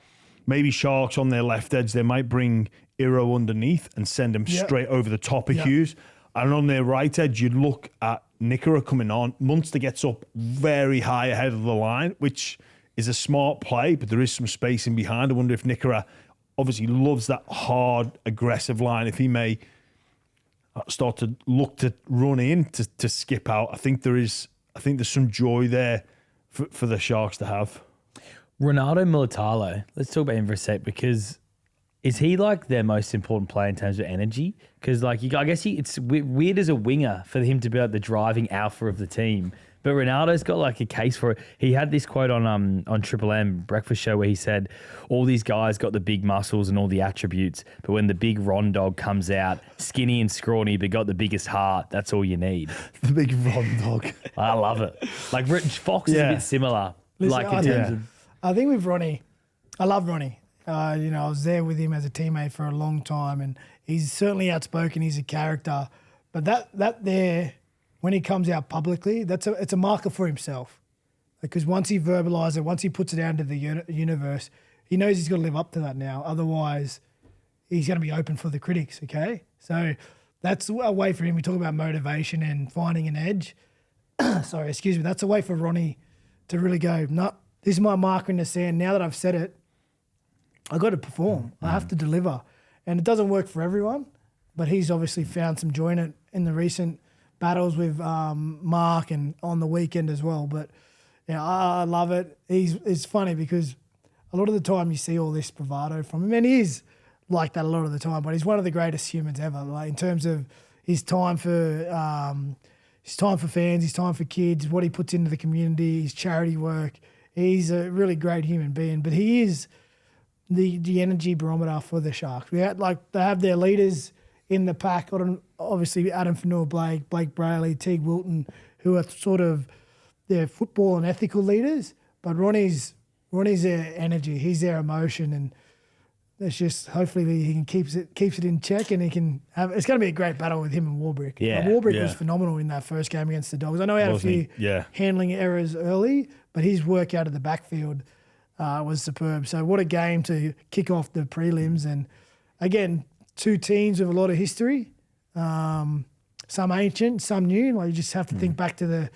[SPEAKER 2] maybe Sharks on their left edge, they might bring Iro underneath and send him straight over the top of Hughes. And on their right edge, you'd look at Nikora coming on. Munster gets up very high ahead of the line, which is a smart play, but there is some space in behind. I wonder if Nikora obviously loves that hard, aggressive line. If he may start to look to run in to skip out, I think there's some joy there for the Sharks to have.
[SPEAKER 1] Ronaldo Mulitalo, let's talk about him for a sec, because is he like their most important player in terms of energy? Because I guess it's weird as a winger for him to be like the driving alpha of the team, But Ronaldo's got like a case for it. He had this quote on Triple M Breakfast Show where he said, all these guys got the big muscles and all the attributes, but when the big Ron-DAWG comes out, skinny and scrawny, but got the biggest heart, that's all you need.
[SPEAKER 2] The big Ron-DAWG.
[SPEAKER 1] I love it. Like Fox is a bit similar.
[SPEAKER 3] Listen,
[SPEAKER 1] like in terms of...
[SPEAKER 3] I think with Ronnie, I love Ronnie. I was there with him as a teammate for a long time, and he's certainly outspoken. He's a character, but that there, when he comes out publicly, it's a marker for himself, because once he verbalizes it, once he puts it out into the universe, he knows he's got to live up to that now. Otherwise, he's going to be open for the critics. Okay, so that's a way for him. We talk about motivation and finding an edge. Sorry, excuse me. That's a way for Ronnie to really go, no, this is my marker in the sand. Now that I've said it, I got to perform. I have to deliver. And it doesn't work for everyone, but he's obviously found some joy in it in the recent battles with Mark and on the weekend as well. But yeah, I love it. It's funny because a lot of the time you see all this bravado from him, and he is like that a lot of the time, but he's one of the greatest humans ever, like in terms of his time for fans, his time for kids, what he puts into the community, his charity work. He's a really great human being, but he is the energy barometer for the Sharks. They have their leaders in the pack, obviously Adam Fanua-Blake, Blake Brayley, Teague Wilton, who are sort of their football and ethical leaders, but Ronnie's their energy, he's their emotion, and it's just hopefully he can keeps it in check, and he can have. It's going to be a great battle with him and Warbrick.
[SPEAKER 1] Yeah,
[SPEAKER 3] Warbrick was phenomenal in that first game against the Dogs. I know he had a few handling errors early, but his work out of the backfield was superb. So what a game to kick off the prelims, and again, two teams with a lot of history, some ancient, some new. Like you just have to think back to the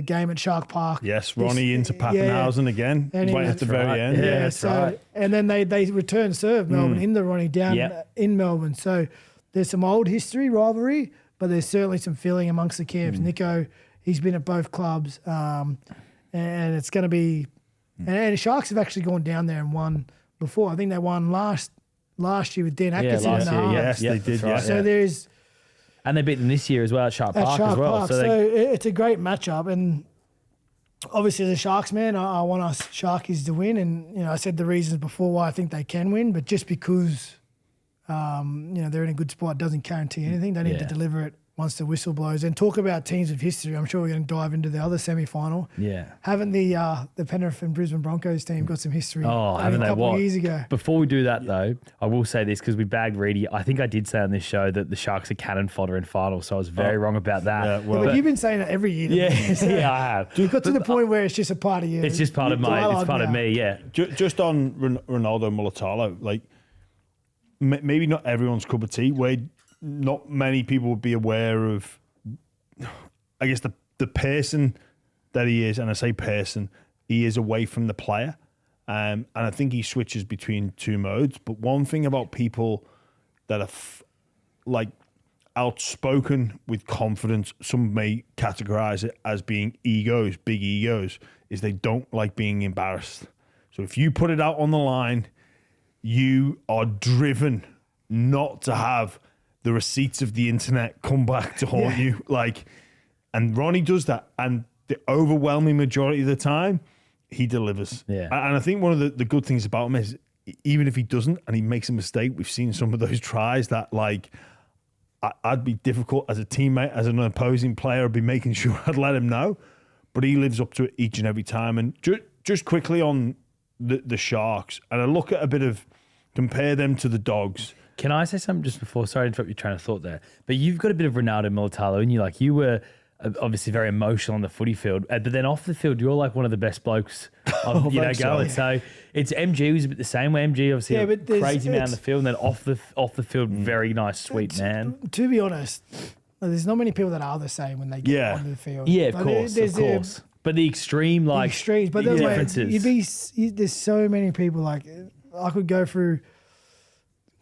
[SPEAKER 3] game at Shark Park.
[SPEAKER 2] Yes, Ronnie into Pappenhausen again, right at the very end.
[SPEAKER 1] Yeah, that's right.
[SPEAKER 3] And then they return serve Melbourne in the Ronnie down in Melbourne. So there's some old history, rivalry, but there's certainly some feeling amongst the camps. Nico, he's been at both clubs, and it's going to be. And the Sharks have actually gone down there and won before. I think they won last year with Dan Atkinson.
[SPEAKER 1] Last year,
[SPEAKER 2] yes, they did.
[SPEAKER 1] Right,
[SPEAKER 3] so there's.
[SPEAKER 1] And they beat them this year as well at Shark Park as well.
[SPEAKER 3] So it's a great matchup. And obviously, as a Sharks man, I want us Sharkies to win. And, I said the reasons before why I think they can win. But just because, they're in a good spot doesn't guarantee anything. They need to deliver it once the whistle blows. And talk about teams of history. I'm sure we're going to dive into the other semi-final.
[SPEAKER 1] Yeah.
[SPEAKER 3] Haven't the Penrith and Brisbane Broncos team got some history?
[SPEAKER 1] Oh, haven't they?
[SPEAKER 3] A couple of years ago.
[SPEAKER 1] Before we do that, though, I will say this because we bagged Reedy. I think I did say on this show that the Sharks are cannon fodder in finals, so I was very wrong about that.
[SPEAKER 3] Yeah, but you've been saying that every year.
[SPEAKER 1] Yeah, I have.
[SPEAKER 3] You got to the point where it's just a part of you.
[SPEAKER 1] It's just part of me, yeah.
[SPEAKER 2] Just on Ronaldo Mulitalo, like maybe not everyone's cup of tea, where not many people would be aware of, I guess, the person that he is, and I say person, he is away from the player. And I think he switches between two modes. But one thing about people that are outspoken with confidence, some may categorize it as being egos, big egos, is they don't like being embarrassed. So if you put it out on the line, you are driven not to have the receipts of the internet come back to haunt you. And Ronnie does that. And the overwhelming majority of the time, he delivers.
[SPEAKER 1] Yeah.
[SPEAKER 2] And I think one of the good things about him is, even if he doesn't and he makes a mistake, we've seen some of those tries that, I'd be difficult as a teammate, as an opposing player, I'd be making sure I'd let him know. But he lives up to it each and every time. And just quickly on the Sharks, and I look at compare them to the Dogs.
[SPEAKER 1] Can I say something just before? Sorry to interrupt your train of thought there. But you've got a bit of Ronaldo Mulitalo in you. You were obviously very emotional on the footy field, but then off the field, you're like one of the best blokes going. So it's MG was a bit the same way. MG obviously a crazy man on the field, and then off the field, very nice, sweet man.
[SPEAKER 3] To be honest, there's not many people that are the same when they get onto the field.
[SPEAKER 1] Yeah, of course. But the extreme,
[SPEAKER 3] extremes, but
[SPEAKER 1] differences.
[SPEAKER 3] There's so many people. I could go through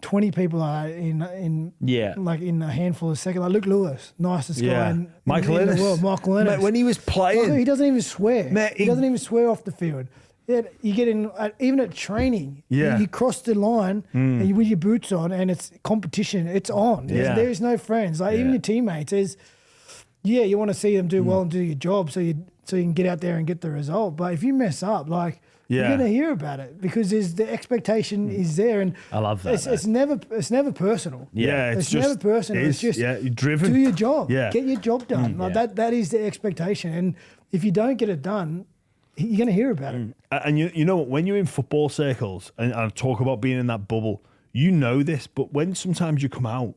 [SPEAKER 3] 20 people in a handful of seconds. Like Luke Lewis, nicest guy in the world. Michael Ennis.
[SPEAKER 2] When he was playing,
[SPEAKER 3] he doesn't even swear. He doesn't even swear off the field. You get in, even at training, you cross the line and you with your boots on, and it's competition. It's on. There's no friends. Even your teammates. You want to see them do well and do your job. So so you can get out there and get the result. But if you mess up, like you're going to hear about it because the expectation is there, and
[SPEAKER 1] I love that.
[SPEAKER 3] It's never personal.
[SPEAKER 2] Yeah,
[SPEAKER 3] it's never personal. It's just
[SPEAKER 2] you're driven.
[SPEAKER 3] Do your job.
[SPEAKER 2] Yeah.
[SPEAKER 3] Get your job done. Like that is the expectation, and if you don't get it done, you're going to hear about it.
[SPEAKER 2] And you know what? When you're in football circles and I talk about being in that bubble, you know this, but when sometimes you come out,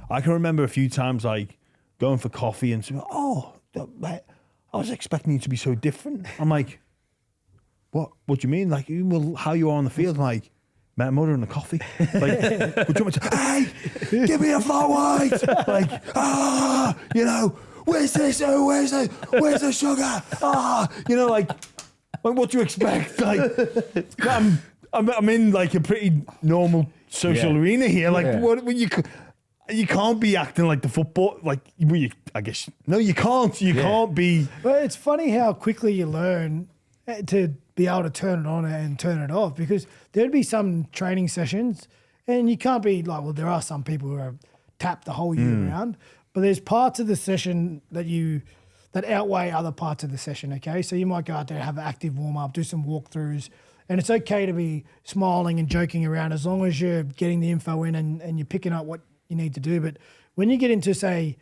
[SPEAKER 2] I can remember a few times like going for coffee and saying, "Oh, mate, I was expecting you to be so different." I'm like, "What? What do you mean? Like, well, how you are on the field?" I'm like, "Mate, I'm ordering a coffee." Like, would you want to? Hey, give me a flat white. Like, you know, where's this? Oh, where's the sugar? You know, like what do you expect? Like, I'm in like a pretty normal social arena here. Like, what you can't be acting like the football. Like, I guess no, you can't. You can't be.
[SPEAKER 3] But it's funny how quickly you learn to be able to turn it on and turn it off, because there'd be some training sessions and you can't be like, well, there are some people who are tapped the whole year round, but there's parts of the session that outweigh other parts of the session, okay? So you might go out there, have an active warm-up, do some walkthroughs, and it's okay to be smiling and joking around as long as you're getting the info in and you're picking up what you need to do. But when you get into, say,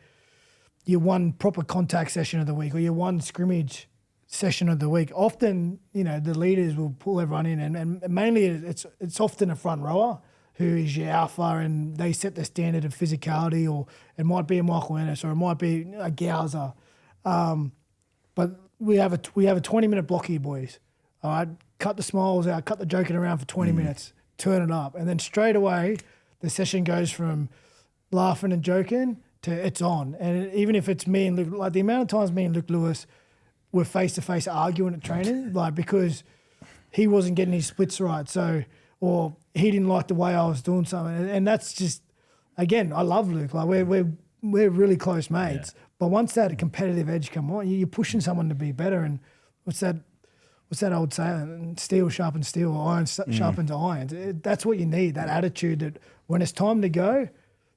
[SPEAKER 3] your one proper contact session of the week or your one scrimmage session of the week, often, you know, the leaders will pull everyone in, and mainly it's often a front rower who is your alpha, and they set the standard of physicality, or it might be a Michael Ennis, or it might be a Gowser. But we have a 20-minute block here, boys. All right, cut the smiles out, cut the joking around for 20 minutes, turn it up, and then straight away the session goes from laughing and joking to it's on. And even if it's me and Luke, like the amount of times me and Luke Lewis were face-to-face arguing at training, like because he wasn't getting his splits right, so, or he didn't like the way I was doing something, and that's just, again, I love Luke. Like we're really close mates, but once that competitive edge come on, you're pushing someone to be better. And what's that old saying? Steel sharpens steel, or iron sharpens iron. That's what you need. That attitude that when it's time to go,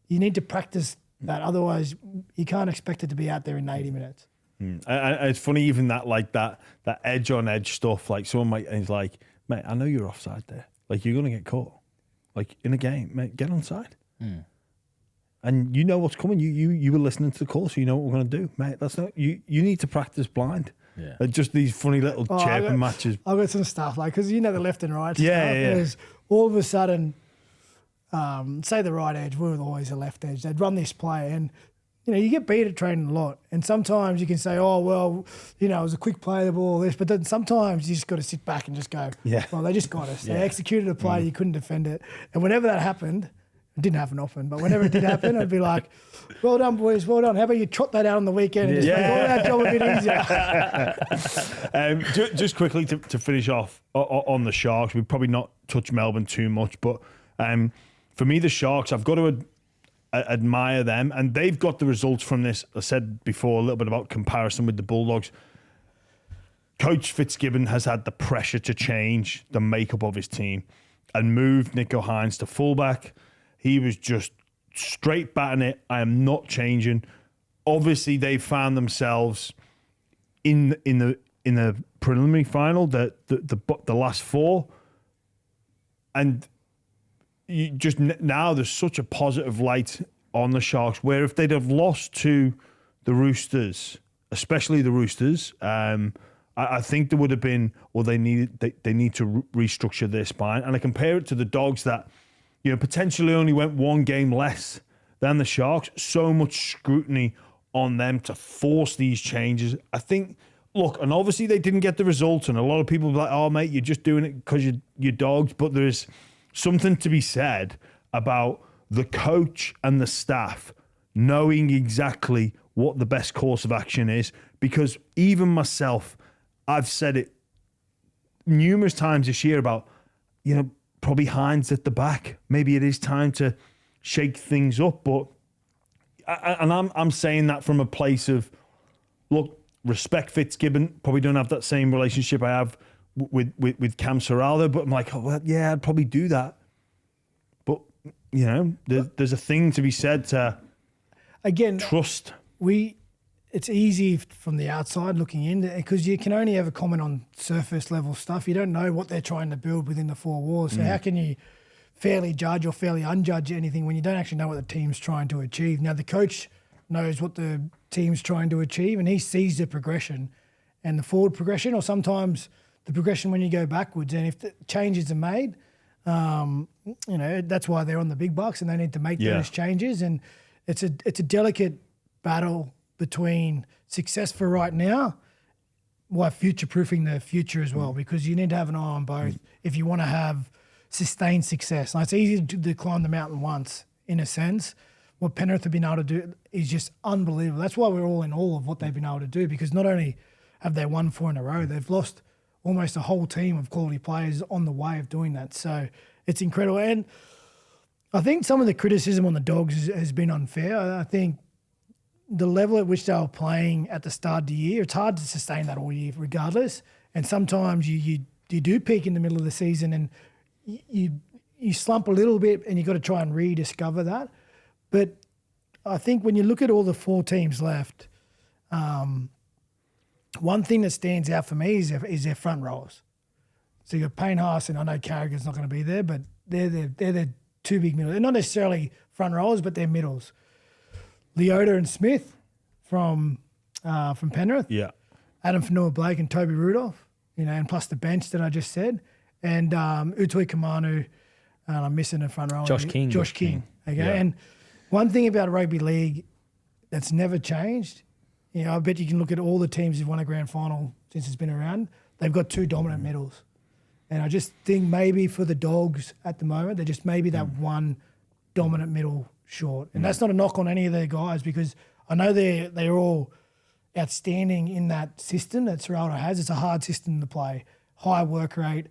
[SPEAKER 3] you need to practice that. Otherwise, you can't expect it to be out there in 80 minutes.
[SPEAKER 2] It's funny, even that edge on edge stuff. Like someone might, and he's like, "Mate, I know you're offside there. Like you're gonna get caught. Like in a game, mate, get onside." And you know what's coming. You were listening to the call, so you know what we're gonna do, mate. That's not you. You need to practice blind. Yeah. Just these funny little chirping matches.
[SPEAKER 3] I've got some stuff like, because you know the left and right.
[SPEAKER 2] Yeah.
[SPEAKER 3] All of a sudden, say the right edge, we were always the left edge. They'd run this play, and you know, you get beat at training a lot, and sometimes you can say, "Oh well, you know, it was a quick play, the ball, this," but then sometimes you just got to sit back and just go, "Well, they just got us. They executed a play, you couldn't defend it." And whenever that happened, it didn't happen often, but whenever it did happen, I'd be like, "Well done, boys, well done. How about you trot that out on the weekend and just make all our job a bit easier?"
[SPEAKER 2] Just quickly to finish off on the Sharks, we've probably not touched Melbourne too much, but for me, the Sharks, I've got to admire them, and they've got the results from this. I said before a little bit about comparison with the Bulldogs. Coach Fitzgibbon has had the pressure to change the makeup of his team and moved Nico Hines to fullback. He was just straight batting it. I am not changing. Obviously, they found themselves in the preliminary final, the last four, and you just now there's such a positive light on the Sharks, where if they'd have lost to the Roosters, especially the Roosters, I think there would have been, well, they need to restructure their spine. And I compare it to the Dogs that, you know, potentially only went one game less than the Sharks. So much scrutiny on them to force these changes. I think, look, and obviously they didn't get the results, and a lot of people be like, "Oh, mate, you're just doing it because you're Dogs." But there's something to be said about the coach and the staff knowing exactly what the best course of action is, because even myself, I've said it numerous times this year about, you know, probably Hines at the back. Maybe it is time to shake things up. But I'm saying that from a place of, look, respect Fitzgibbon. Probably don't have that same relationship I have with Cam Serraldo, but I'm like, oh, well, yeah, I'd probably do that. But, you know, there's a thing to be said to,
[SPEAKER 3] again,
[SPEAKER 2] trust.
[SPEAKER 3] it's easy from the outside looking in because you can only ever comment on surface level stuff. You don't know what they're trying to build within the four walls. So how can you fairly judge or fairly unjudge anything when you don't actually know what the team's trying to achieve? Now, the coach knows what the team's trying to achieve and he sees the progression and the forward progression, or sometimes the progression when you go backwards. And if the changes are made, that's why they're on the big bucks and they need to make those changes. And it's a delicate battle between success for right now while future-proofing the future as well, because you need to have an eye on both if you want to have sustained success. Now, it's easy to climb the mountain once, in a sense. What Penrith have been able to do is just unbelievable. That's why we're all in awe of what they've been able to do, because not only have they won 4 in a row, they've lost almost a whole team of quality players on the way of doing that. So it's incredible. And I think some of the criticism on the Dogs has been unfair. I think the level at which they were playing at the start of the year, it's hard to sustain that all year regardless. And sometimes you do peak in the middle of the season and you slump a little bit and you've got to try and rediscover that. But I think when you look at all the 4 teams left, one thing that stands out for me is their front rows. So you've got Payne Haas, and I know Carrigan's not going to be there, but they're the 2 big middles. They're not necessarily front rows, but they're middles. Leota and Smith from Penrith.
[SPEAKER 2] Yeah.
[SPEAKER 3] Adam Fanua-Blake and Toby Rudolph, and plus the bench that I just said. And Utui Kamanu, and I'm missing a front row.
[SPEAKER 1] Josh King.
[SPEAKER 3] Okay.
[SPEAKER 2] Yeah.
[SPEAKER 3] And one thing about rugby league that's never changed, I bet you can look at all the teams who've won a grand final since it's been around. They've got 2 dominant middles. And I just think maybe for the Dogs at the moment, they're just maybe that one dominant middle short. And that's not a knock on any of their guys, because I know they're all outstanding in that system that Serraldo has. It's a hard system to play. High work rate,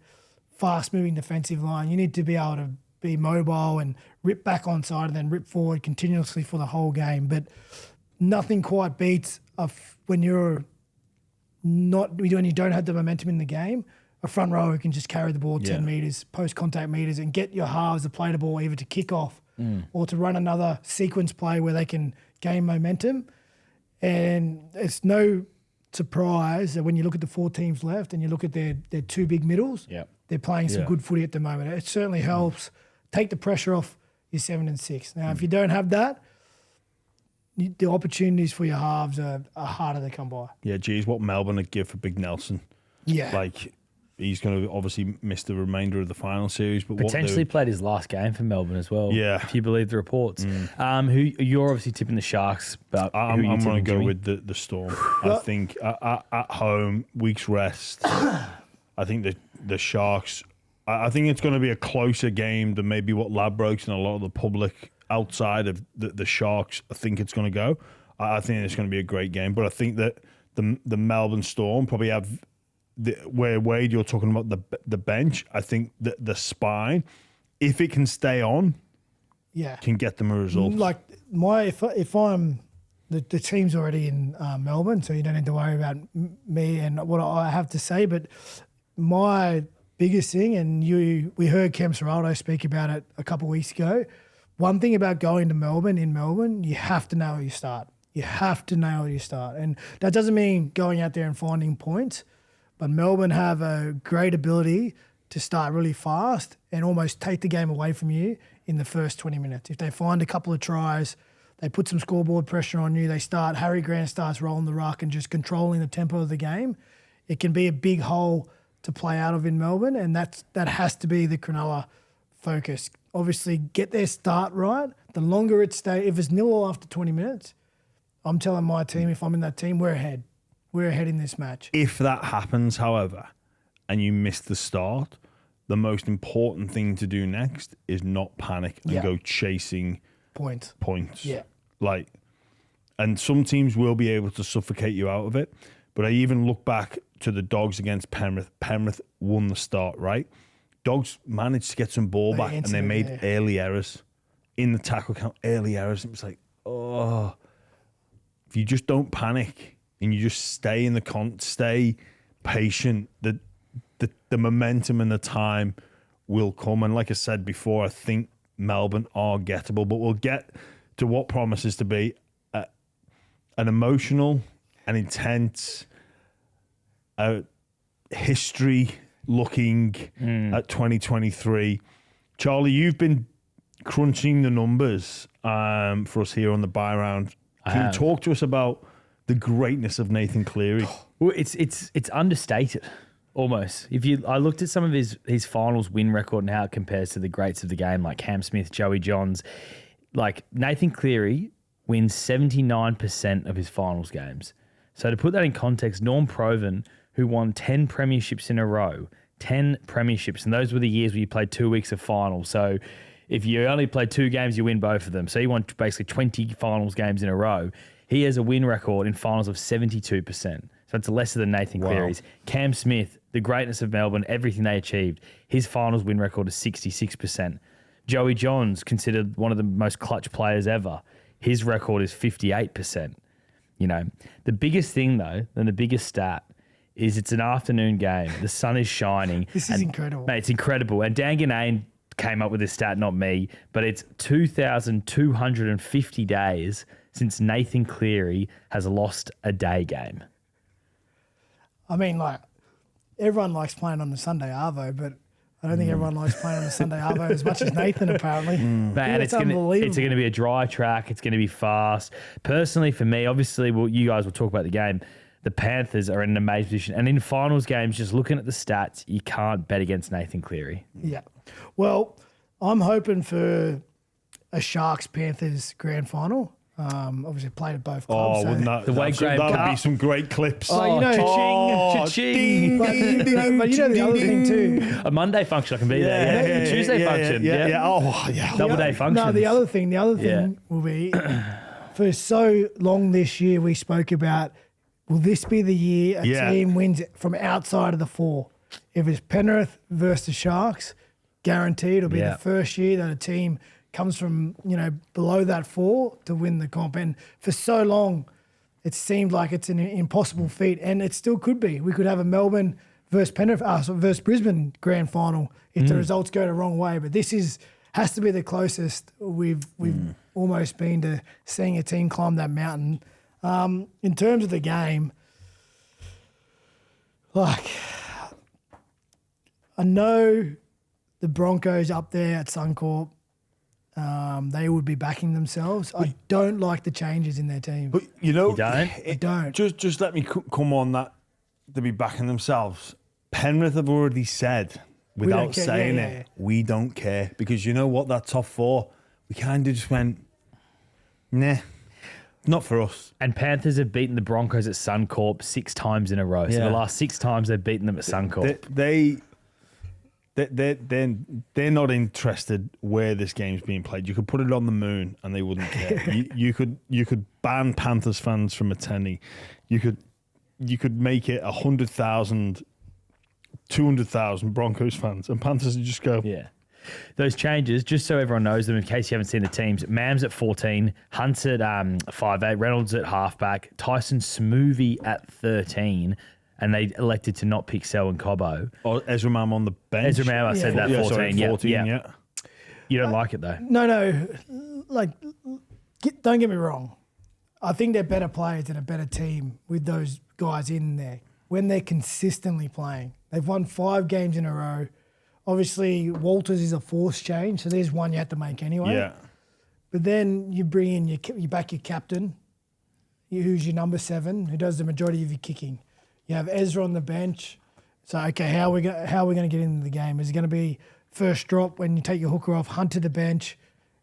[SPEAKER 3] fast-moving defensive line. You need to be able to be mobile and rip back onside and then rip forward continuously for the whole game. But nothing quite beats when you don't have the momentum in the game, a front row who can just carry the ball 10 metres, post-contact metres, and get your halves to play the ball either to kick off or to run another sequence play where they can gain momentum. And it's no surprise that when you look at the 4 teams left and you look at their 2 big middles, they're playing some good footy at the moment. It certainly helps take the pressure off your 7 and 6. Now, if you don't have that, the opportunities for your halves are harder to come by.
[SPEAKER 2] Yeah, geez, what Melbourne would give for Big Nelson. Yeah. Like, he's going to obviously miss the remainder of the final series. But
[SPEAKER 1] potentially played his last game for Melbourne as well, if you believe the reports. Who you're obviously tipping the Sharks, but
[SPEAKER 2] I'm going to go with the Storm. I think at home, week's rest, I think the Sharks, I think it's going to be a closer game than maybe what Ladbrokes and a lot of the public outside of the Sharks I think it's going to go. I think it's going to be a great game, but I think that the Melbourne Storm probably have where Wade, you're talking about the bench. I think that the spine, if it can stay on, can get them a result.
[SPEAKER 3] Like if I'm the team's already in Melbourne, so you don't need to worry about me and what I have to say. But my biggest thing, and we heard Cam Serraldo speak about it a couple of weeks ago. One thing about going to Melbourne, you have to know where you start. You have to know where you start. And that doesn't mean going out there and finding points, but Melbourne have a great ability to start really fast and almost take the game away from you in the first 20 minutes. If they find a couple of tries, they put some scoreboard pressure on you, Harry Grant starts rolling the ruck and just controlling the tempo of the game, it can be a big hole to play out of in Melbourne, and that has to be the Cronulla focus. Obviously, get their start right. The longer it stays, if it's 0-0 after 20 minutes, I'm telling my team, if I'm in that team, we're ahead. We're ahead in this match.
[SPEAKER 2] If that happens, however, and you miss the start, the most important thing to do next is not panic and go chasing points.
[SPEAKER 3] Yeah.
[SPEAKER 2] And some teams will be able to suffocate you out of it. But I even look back to the Dogs against Penrith. Penrith won the start, right? Dogs managed to get some ball back and they made early errors in the tackle count, early errors. It was like, if you just don't panic and you just stay in stay patient, the momentum and the time will come. And like I said before, I think Melbourne are gettable, but we'll get to what promises to be an emotional an intense history looking at 2023. Charlie, you've been crunching the numbers for us here on the buy round. Can you talk to us about the greatness of Nathan Cleary?
[SPEAKER 1] Well, it's understated almost. I looked at some of his finals win record and how it compares to the greats of the game like Cam Smith, Joey Johns. Like Nathan Cleary wins 79% of his finals games. So to put that in context, Norm Proven, who won 10 premierships in a row, 10 premierships, and those were the years where you played 2 weeks of finals. So if you only played 2 games, you win both of them. So he won basically 20 finals games in a row. He has a win record in finals of 72%. So it's lesser than Nathan Cleary's. Cam Smith, the greatness of Melbourne, everything they achieved, his finals win record is 66%. Joey Johns, considered one of the most clutch players ever, his record is 58%. You know, the biggest thing though, and the biggest stat, is it's an afternoon game. The sun is shining.
[SPEAKER 3] This is incredible.
[SPEAKER 1] Mate, it's incredible. And Dan Ganane came up with this stat, not me, but it's 2,250 days since Nathan Cleary has lost a day game.
[SPEAKER 3] I mean, like, everyone likes playing on the Sunday Arvo, but I don't think everyone likes playing on the Sunday Arvo as much as Nathan, apparently.
[SPEAKER 1] Man, it's going to be a dry track. It's going to be fast. Personally, for me, obviously, you guys will talk about the game. The Panthers are in an amazing position. And in finals games, just looking at the stats, you can't bet against Nathan Cleary.
[SPEAKER 3] Yeah. Well, I'm hoping for a Sharks-Panthers grand final. Obviously played at both clubs.
[SPEAKER 2] Oh, wouldn't that, that'd be some great clips.
[SPEAKER 3] Oh, you know,
[SPEAKER 1] cha-ching.
[SPEAKER 3] But you know the other thing too.
[SPEAKER 1] A Monday function, I can be there. Yeah. Tuesday function.
[SPEAKER 2] Yeah. Oh, yeah.
[SPEAKER 1] Double day function.
[SPEAKER 3] No, the other thing will be, for so long this year, we spoke about, will this be the year a team wins from outside of the 4? If it's Penrith versus the Sharks, guaranteed it'll be the first year that a team comes from, below that 4 to win the comp. And for so long, it seemed like it's an impossible feat, and it still could be. We could have a Melbourne versus Penrith versus Brisbane grand final if the results go the wrong way. But this has to be the closest we've almost been to seeing a team climb that mountain. In terms of the game, like, I know the Broncos up there at Suncorp, they would be backing themselves. I don't like the changes in their team.
[SPEAKER 2] But you don't?
[SPEAKER 3] I don't.
[SPEAKER 2] Just let me come on that. They'll be backing themselves. Penrith have already said, without saying it, we don't care. Because you know what? That top 4, we kind of just went, nah. Not for us.
[SPEAKER 1] And Panthers have beaten the Broncos at Suncorp 6 times in a row. So the last 6 times they've beaten them at Suncorp.
[SPEAKER 2] They're not interested where this game's being played. You could put it on the moon and they wouldn't care. you could ban Panthers fans from attending. You could make it 100,000, 200,000 Broncos fans, and Panthers would just go.
[SPEAKER 1] Yeah. Those changes, just so everyone knows them, in case you haven't seen the teams, Mams at 14, Hunt's at 5'8", Reynolds at halfback, Tyson Smoothie at 13, and they elected to not pick Sel and Cobbo.
[SPEAKER 2] Or Ezra Mam on the bench.
[SPEAKER 1] Ezra Mam, I said that, 14.
[SPEAKER 2] Sorry, 14, yeah.
[SPEAKER 1] You don't like it, though?
[SPEAKER 3] No. Like, don't get me wrong. I think they're better players and a better team with those guys in there when they're consistently playing. They've won 5 games in a row. Obviously, Walters is a forced change, so there's one you have to make anyway.
[SPEAKER 2] Yeah.
[SPEAKER 3] But then you bring in you back your captain, who's your number 7, who does the majority of your kicking. You have Ezra on the bench. So, okay, how are we going to get into the game? Is it going to be first drop when you take your hooker off, Hunt to the bench,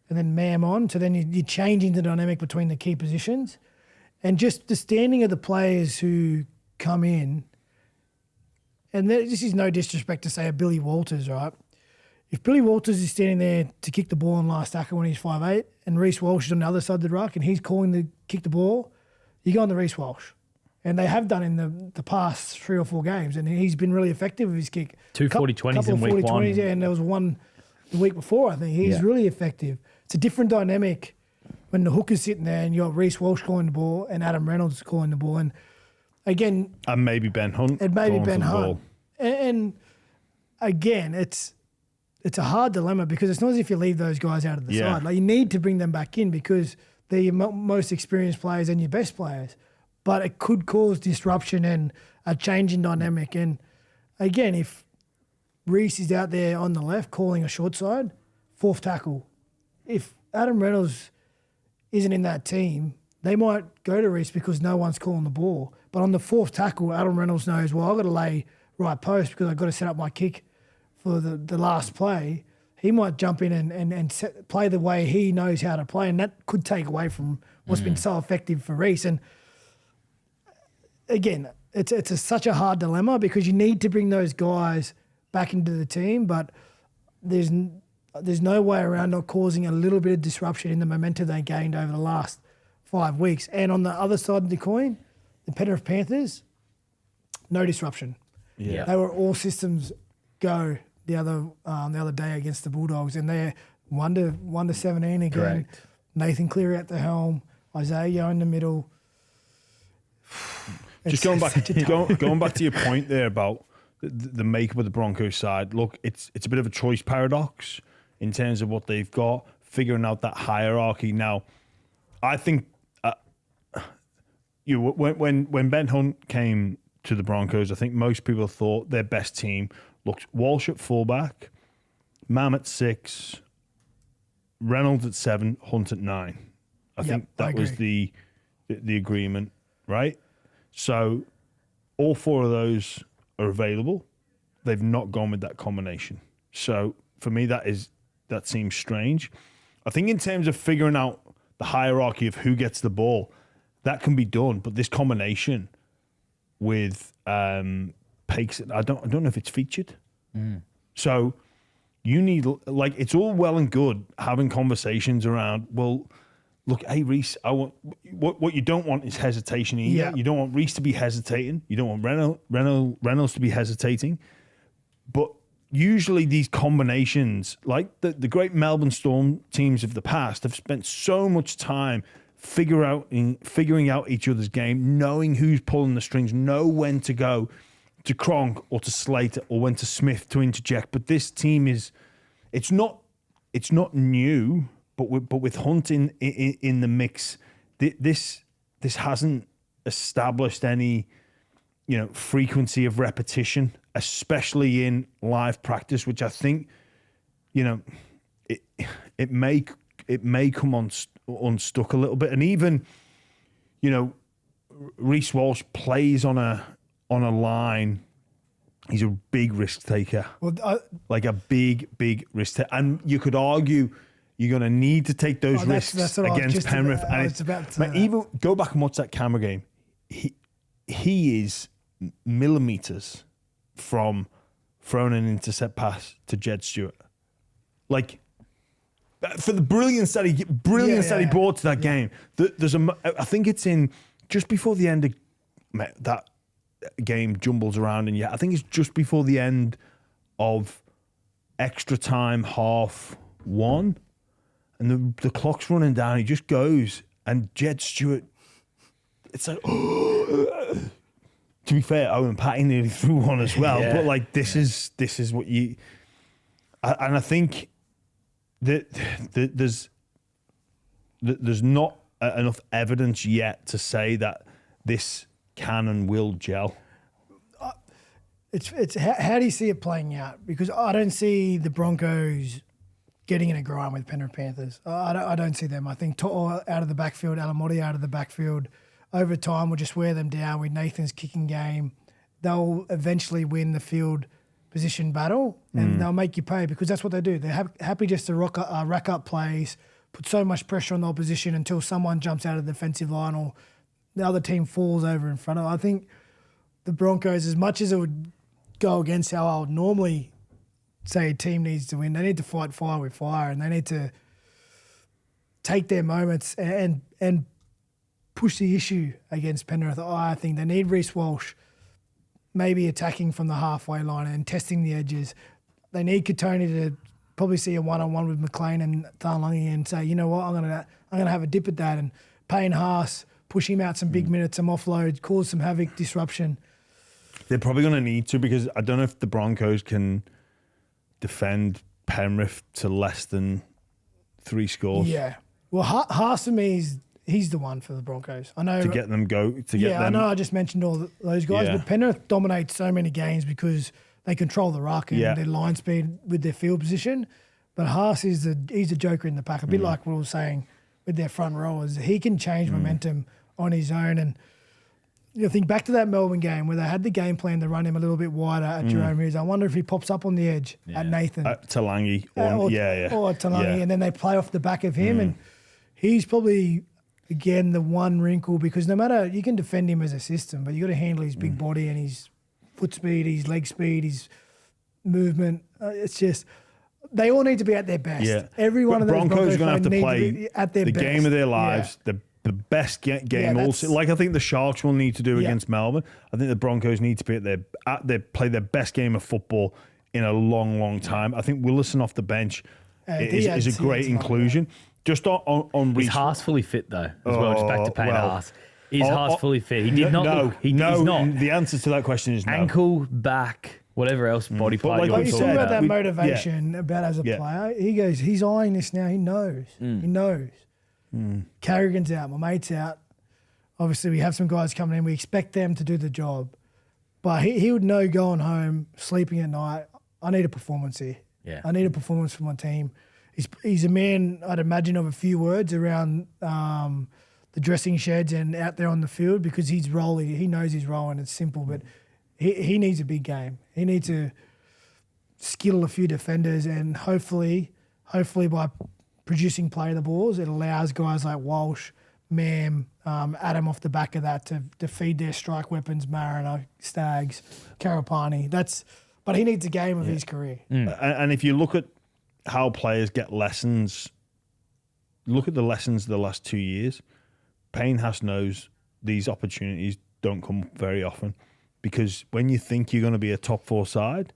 [SPEAKER 3] and then Mam on? So then you're changing the dynamic between the key positions. And just the standing of the players who come in, and this is no disrespect to say a Billy Walters, right? If Billy Walters is standing there to kick the ball on last tackle when he's 5'8", and Reece Walsh is on the other side of the ruck and he's calling the kick the ball, you go on the Reece Walsh. And they have done in the past 3 or 4 games, and he's been really effective with his kick.
[SPEAKER 1] 2 40-20s in week 1.
[SPEAKER 3] Yeah, and there was one the week before, I think. He's really effective. It's a different dynamic when the hooker's sitting there and you got Reece Walsh calling the ball and Adam Reynolds calling the ball. And again,
[SPEAKER 2] and maybe Ben Hunt.
[SPEAKER 3] And again, it's a hard dilemma because it's not as if you leave those guys out of the side. Like, you need to bring them back in because they're your most experienced players and your best players. but it could cause disruption and a change in dynamic. And again, if Reece is out there on the left calling a short side, fourth tackle. If Adam Reynolds isn't in that team, they might go to Reece because no one's calling the ball. But on the fourth tackle, Adam Reynolds knows, well, I've got to lay right post because I've got to set up my kick for the last play. He might jump in and play the way he knows how to play, and that could take away from what's been so effective for Reece. And again, it's such a hard dilemma because you need to bring those guys back into the team, but there's no way around not causing a little bit of disruption in the momentum they gained over the last 5 weeks. And on the other side of the coin, the Penrith Panthers, no disruption.
[SPEAKER 1] Yeah.
[SPEAKER 3] They were all systems go the other day against the Bulldogs, and they're 1-17 again.
[SPEAKER 1] Correct.
[SPEAKER 3] Nathan Cleary at the helm, Isaiah in the middle.
[SPEAKER 2] Just going back to your point there about the makeup of the Broncos side. Look, it's a bit of a choice paradox in terms of what they've got, figuring out that hierarchy. Now, I think when Ben Hunt came to the Broncos, I think most people thought their best team looked Walsh at fullback, Mam at 6, Reynolds at 7, Hunt at 9. I think that was the agreement, right? So all 4 of those are available. They've not gone with that combination. So for me, that seems strange. I think in terms of figuring out the hierarchy of who gets the ball, that can be done. But this combination with Pakes, I don't know if it's featured. So you need, like, it's all well and good having conversations around, well, look, hey, Reece, I want what you don't want is hesitation either.
[SPEAKER 3] Yeah.
[SPEAKER 2] You don't want Reece to be hesitating. You don't want Reynolds to be hesitating. But usually these combinations, like the great Melbourne Storm teams of the past, have spent so much time figuring out each other's game, knowing who's pulling the strings, know when to go to Cronk or to Slater or when to Smith to interject. But this team it's not new. But with Hunt in the mix, this hasn't established any, frequency of repetition, especially in live practice, which I think, it may come unstuck a little bit. And even, Reece Walsh plays on a line. He's a big risk taker, like a big risk taker, and you could argue you're going to need to take those risks against Penrith. Even go back and watch that camera game. He is millimeters from throwing an intercept pass to Jed Stewart. Like, for the brilliance that he brought to that game. I think it's in just before the end of that game jumbles around, and I think it's just before the end of extra time, half one. And the clock's running down. He just goes, and Jed Stewart, it's like, to be fair, Owen Patty nearly threw one as well. Yeah. But like, this is what you, and I think that there's not enough evidence yet to say that this can and will gel.
[SPEAKER 3] It's how do you see it playing out? Because I don't see the Broncos getting in a grind with Penrith Panthers. I don't see them. I think To'o out of the backfield, Alamotti out of the backfield, over time will just wear them down with Nathan's kicking game. They'll eventually win the field position battle, and they'll make you pay because that's what they do. They're happy just to rack up plays, put so much pressure on the opposition until someone jumps out of the defensive line or the other team falls over in front of them. I think the Broncos, as much as it would go against how I would normally say a team needs to win, they need to fight fire with fire, and they need to take their moments and push the issue against Penrith. I think they need Reece Walsh maybe attacking from the halfway line and testing the edges. They need Katoni to probably see a one-on-one with McLean and Thalangi and say, you know what, I'm gonna have a dip at that, and Payne Haas, push him out some big minutes, some offload, cause some havoc, disruption.
[SPEAKER 2] They're probably going to need to, because I don't know if the Broncos can defend Penrith to less than 3 scores.
[SPEAKER 3] Yeah. Well, Haas to me he's the one for the Broncos. I know
[SPEAKER 2] to get them
[SPEAKER 3] I know I just mentioned all those guys, but Penrith dominates so many games because they control the ruck and their line speed with their field position. But Haas he's a joker in the pack, a bit like what we were saying with their front rowers. He can change momentum on his own. And you think back to that Melbourne game where they had the game plan to run him a little bit wider at Jerome Hughes. I wonder if he pops up on the edge at Nathan.
[SPEAKER 2] Talangi.
[SPEAKER 3] Or Talangi, and then they play off the back of him. And he's probably, again, the one wrinkle because no matter, you can defend him as a system, but you got to handle his big body and his foot speed, his leg speed, his movement. It's just... They all need to be at their best.
[SPEAKER 2] Yeah.
[SPEAKER 3] Every one of those
[SPEAKER 2] Broncos are going to have to
[SPEAKER 3] play at their
[SPEAKER 2] the
[SPEAKER 3] best.
[SPEAKER 2] game of their lives, the best game also. Like I think the Sharks will need to do against Melbourne. I think the Broncos need to be play their best game of football in a long, long time. I think Willison off the bench is a great inclusion. Just on
[SPEAKER 1] Is Haas fully fit though? As well, just back to Payne Haas. Is Haas fully fit? He did not. He's not.
[SPEAKER 2] The answer to that question is no.
[SPEAKER 1] Ankle, back. Whatever else body part
[SPEAKER 3] you're talking about that motivation about as a player. He goes, he's eyeing this now. He knows. He knows. Carrigan's out. My mate's out. Obviously, we have some guys coming in. We expect them to do the job. But he would know going home, sleeping at night, I need a performance here.
[SPEAKER 1] Yeah.
[SPEAKER 3] I need a performance for my team. He's a man, I'd imagine, of a few words around the dressing sheds and out there on the field because he's rolling. He knows his role and it's simple, but he needs a big game. He needs to skill a few defenders and hopefully by producing play the balls, it allows guys like Walsh, Mam, Adam off the back of that to feed their strike weapons, Mariner, Staggs, Karapani. But he needs a game of his career.
[SPEAKER 2] And if you look at how players get lessons, look at the lessons of the last 2 years. Payne Haas knows these opportunities don't come very often. Because when you think you're going to be a top 4 side,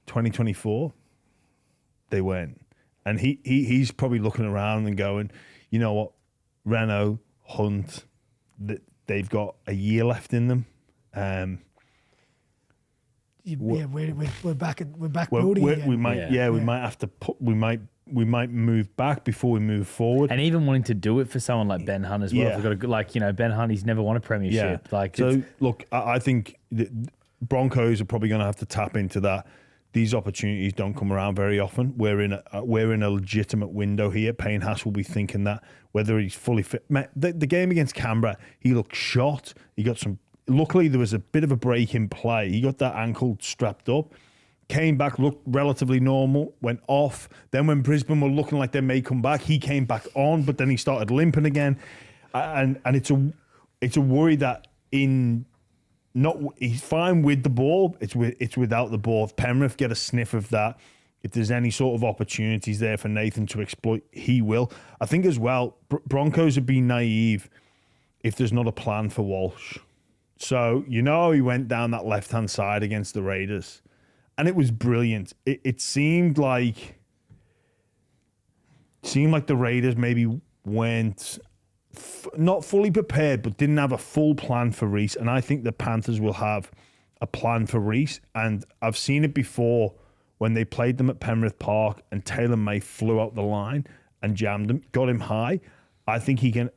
[SPEAKER 2] 2024, they weren't. And he's probably looking around and going, you know what, Renault, Hunt, they've got a year left in them.
[SPEAKER 3] We're back building again.
[SPEAKER 2] We might have to put. We might move back before we move forward.
[SPEAKER 1] And even wanting to do it for someone like Ben Hunt as well.
[SPEAKER 2] Yeah.
[SPEAKER 1] We've got Ben Hunt, he's never won a premiership.
[SPEAKER 2] Yeah. Look, I think the Broncos are probably going to have to tap into that. These opportunities don't come around very often. We're in a legitimate window here. Payne Haas will be thinking that whether he's fully fit. The game against Canberra, he looked shot. He got some. Luckily, there was a bit of a break in play. He got that ankle strapped up. Came back, looked relatively normal, went off. Then when Brisbane were looking like they may come back, he came back on, but then he started limping again. And it's a worry that he's fine with the ball. It's without the ball. If Penrith get a sniff of that, if there's any sort of opportunities there for Nathan to exploit, he will. I think as well, Broncos would be naive if there's not a plan for Walsh. So, he went down that left-hand side against the Raiders. And it was brilliant. It seemed like the Raiders maybe went not fully prepared, but didn't have a full plan for Reece. And I think the Panthers will have a plan for Reece. And I've seen it before when they played them at Penrith Park and Taylor May flew out the line and jammed him, got him high. I think he can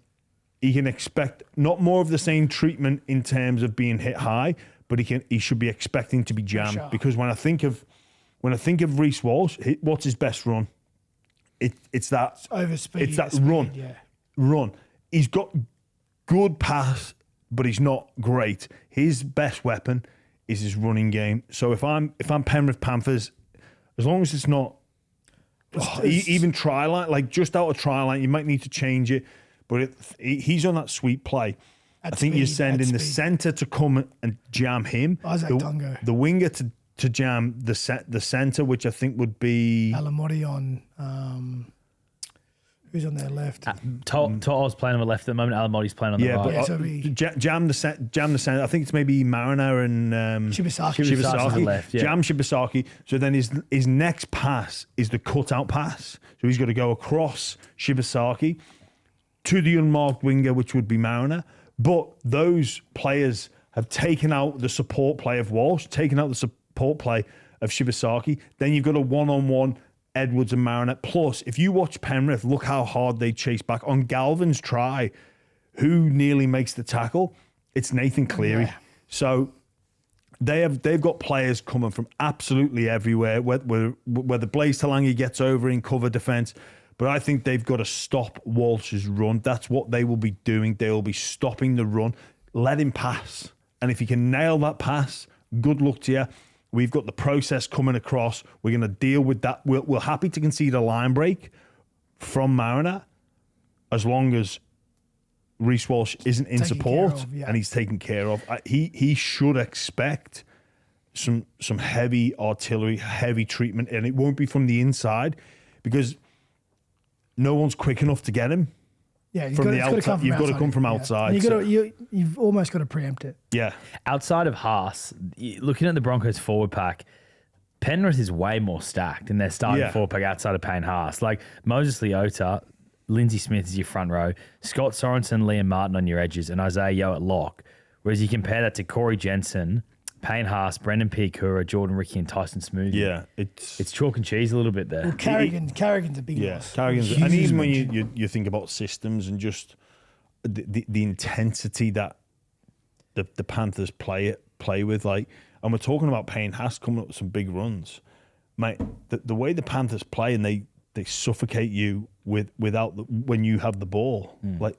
[SPEAKER 2] expect not more of the same treatment in terms of being hit high, but he should be expecting to be jammed. Sure. Because when I think of Reece Walsh, what's his best run? It's that
[SPEAKER 3] overspeed.
[SPEAKER 2] It's that run. Yeah. Run. He's got good pass, but he's not great. His best weapon is his running game. So if I'm Penrith Panthers, as long as it's not even try line, like just out of try line, you might need to change it. But he's on that sweep play. I think you're sending the centre to come and jam him. The winger to jam the centre, which I think would be
[SPEAKER 3] Alamotti on. Who's on their left?
[SPEAKER 1] To'o's playing on the left at the moment. Alamotti's playing on the right.
[SPEAKER 2] But jam the centre. I think it's maybe Mariner and
[SPEAKER 3] Shibasaki.
[SPEAKER 1] Left, yeah.
[SPEAKER 2] Jam Shibasaki. So then his next pass is the cut-out pass. So he's got to go across Shibasaki to the unmarked winger, which would be Mariner. But those players have taken out the support play of Walsh, taken out the support play of Shibasaki. Then you've got a one-on-one Edwards and Mariner. Plus, if you watch Penrith, look how hard they chase back. On Galvin's try, who nearly makes the tackle? It's Nathan Cleary.
[SPEAKER 3] Yeah.
[SPEAKER 2] So they've got players coming from absolutely everywhere, whether Blaise Talangi gets over in cover defence. But I think they've got to stop Walsh's run. That's what they will be doing. They will be stopping the run. Let him pass. And if he can nail that pass, good luck to you. We've got the process coming across. We're going to deal with that. We're happy to concede a line break from Mariner as long as Reece Walsh isn't in support and he's taken care of. He should expect some heavy artillery, heavy treatment, and it won't be from the inside because no one's quick enough to get him.
[SPEAKER 3] Yeah,
[SPEAKER 2] from the outside. You've got to come from outside.
[SPEAKER 3] You've almost got to preempt it.
[SPEAKER 2] Yeah.
[SPEAKER 1] Outside of Haas, looking at the Broncos forward pack, Penrith is way more stacked in their starting forward pack outside of Payne Haas. Like Moses Leota, Lindsay Smith is your front row, Scott Sorensen, Liam Martin on your edges, and Isaiah Yeo at lock. Whereas you compare that to Corey Jensen, Payne Haas, Brendan Piakura, Jordan Ricky, and Tyson Smoothie.
[SPEAKER 2] Yeah,
[SPEAKER 1] it's chalk and cheese a little bit there.
[SPEAKER 3] Well, Carrigan's a big loss.
[SPEAKER 2] Carrigan's, and even when you think about systems and just the intensity that the Panthers play with, like, and we're talking about Payne Haas coming up with some big runs, mate. The way the Panthers play and they suffocate you without when you have the ball. Like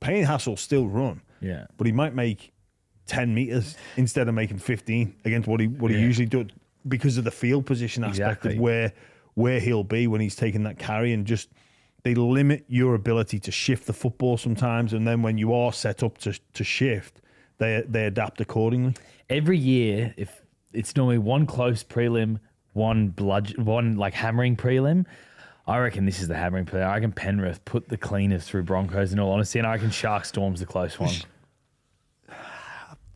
[SPEAKER 2] Payne Haas will still run, but he might make 10 meters instead of making 15 against what he usually does because of the field position aspect of where he'll be when he's taking that carry, and just they limit your ability to shift the football sometimes, and then when you are set up to shift, they adapt accordingly.
[SPEAKER 1] Every year, if it's normally one close prelim, one like hammering prelim. I reckon this is the hammering prelim. I reckon Penrith put the cleaners through Broncos in all honesty, and I reckon Shark Storm's the close one.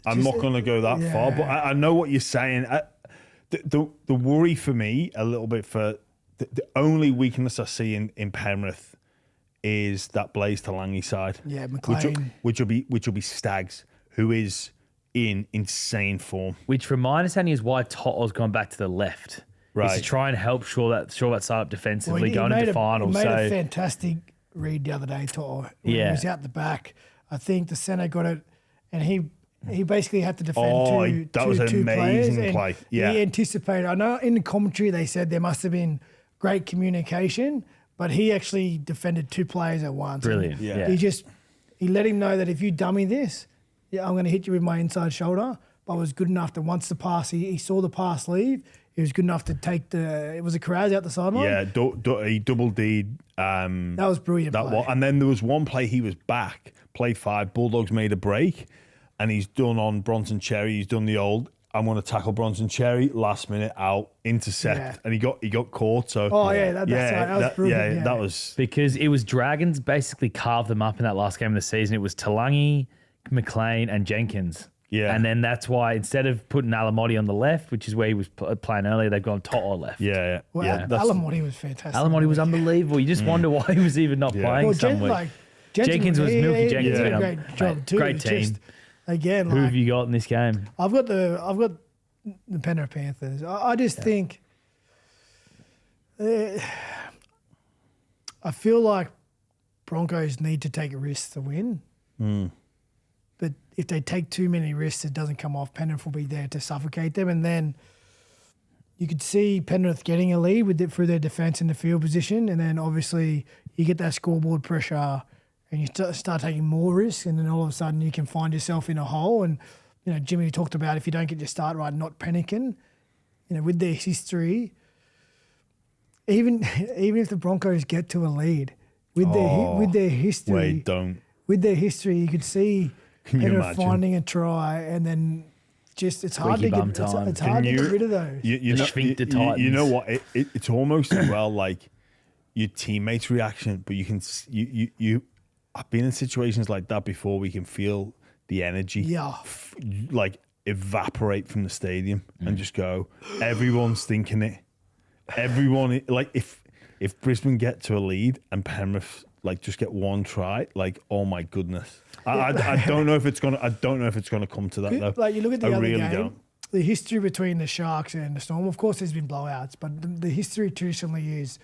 [SPEAKER 2] I'm not going to go that far, but I know what you're saying. The worry for me a little bit for the only weakness I see in Penrith is that Blaise Talangi side.
[SPEAKER 3] Yeah, McLean.
[SPEAKER 2] Which will be Stags, who is in insane form.
[SPEAKER 1] Which, from my understanding, is why To'o's gone back to the left. Right. Is to try and help shore that side up defensively going into finals.
[SPEAKER 3] He made a fantastic read the other day, To'o. He was out the back. I think the centre got it, and he basically had to defend
[SPEAKER 2] that was an amazing
[SPEAKER 3] players,
[SPEAKER 2] play. Yeah.
[SPEAKER 3] He anticipated. I know in the commentary they said there must have been great communication, but he actually defended two players at once.
[SPEAKER 1] Brilliant.
[SPEAKER 3] Yeah. He let him know that if you dummy this, I'm going to hit you with my inside shoulder. But was good enough that once the pass, he saw the pass leave, he was good enough to take it was a Carraz out the sideline?
[SPEAKER 2] Yeah, he double D'd.
[SPEAKER 3] That was brilliant.
[SPEAKER 2] And then there was one play he was back, play 5, Bulldogs made a break, and he's done on Bronson Cherry. He's done the old, I'm going to tackle Bronson Cherry, last minute out, intercept, and he got caught. So
[SPEAKER 3] that was brilliant.
[SPEAKER 2] Yeah, that was...
[SPEAKER 1] Because it was Dragons basically carved them up in that last game of the season. It was Talangi, McLean, and Jenkins.
[SPEAKER 2] Yeah.
[SPEAKER 1] And then that's why instead of putting Alamotti on the left, which is where he was playing earlier, they've gone To'o left.
[SPEAKER 2] Yeah.
[SPEAKER 3] Well, Alamotti was fantastic.
[SPEAKER 1] Alamotti was unbelievable. You just wonder why he was even not playing somewhere.
[SPEAKER 3] Jenkins
[SPEAKER 1] was Milky Jenkins.
[SPEAKER 3] Did a great job too.
[SPEAKER 1] Great team.
[SPEAKER 3] Just, again,
[SPEAKER 1] who have you got in this game?
[SPEAKER 3] I've got the Penrith Panthers. I just think I feel like Broncos need to take a risk to win. But if they take too many risks, it doesn't come off. Penrith will be there to suffocate them. And then you could see Penrith getting a lead through their defence in the field position. And then obviously you get that scoreboard pressure and you start taking more risks. And then all of a sudden you can find yourself in a hole. And, Jimmy talked about if you don't get your start right, not panicking. With their history, even if the Broncos get to a lead, with their history.
[SPEAKER 2] Wait, don't.
[SPEAKER 3] With their history, you could see Penrith finding a try, and then it's hard to get rid of those.
[SPEAKER 2] You know what? It's almost as well like your teammates' reaction, but you can I've been in situations like that before. We can feel the energy, like evaporate from the stadium, and just go. Everyone's thinking it. Everyone like if Brisbane get to a lead and Penrith just get one try, oh my goodness. I don't know if it's gonna come to that though.
[SPEAKER 3] Like you look at the other
[SPEAKER 2] really
[SPEAKER 3] game,
[SPEAKER 2] don't.
[SPEAKER 3] The history between the Sharks and the Storm. Of course, there's been blowouts, but the history traditionally is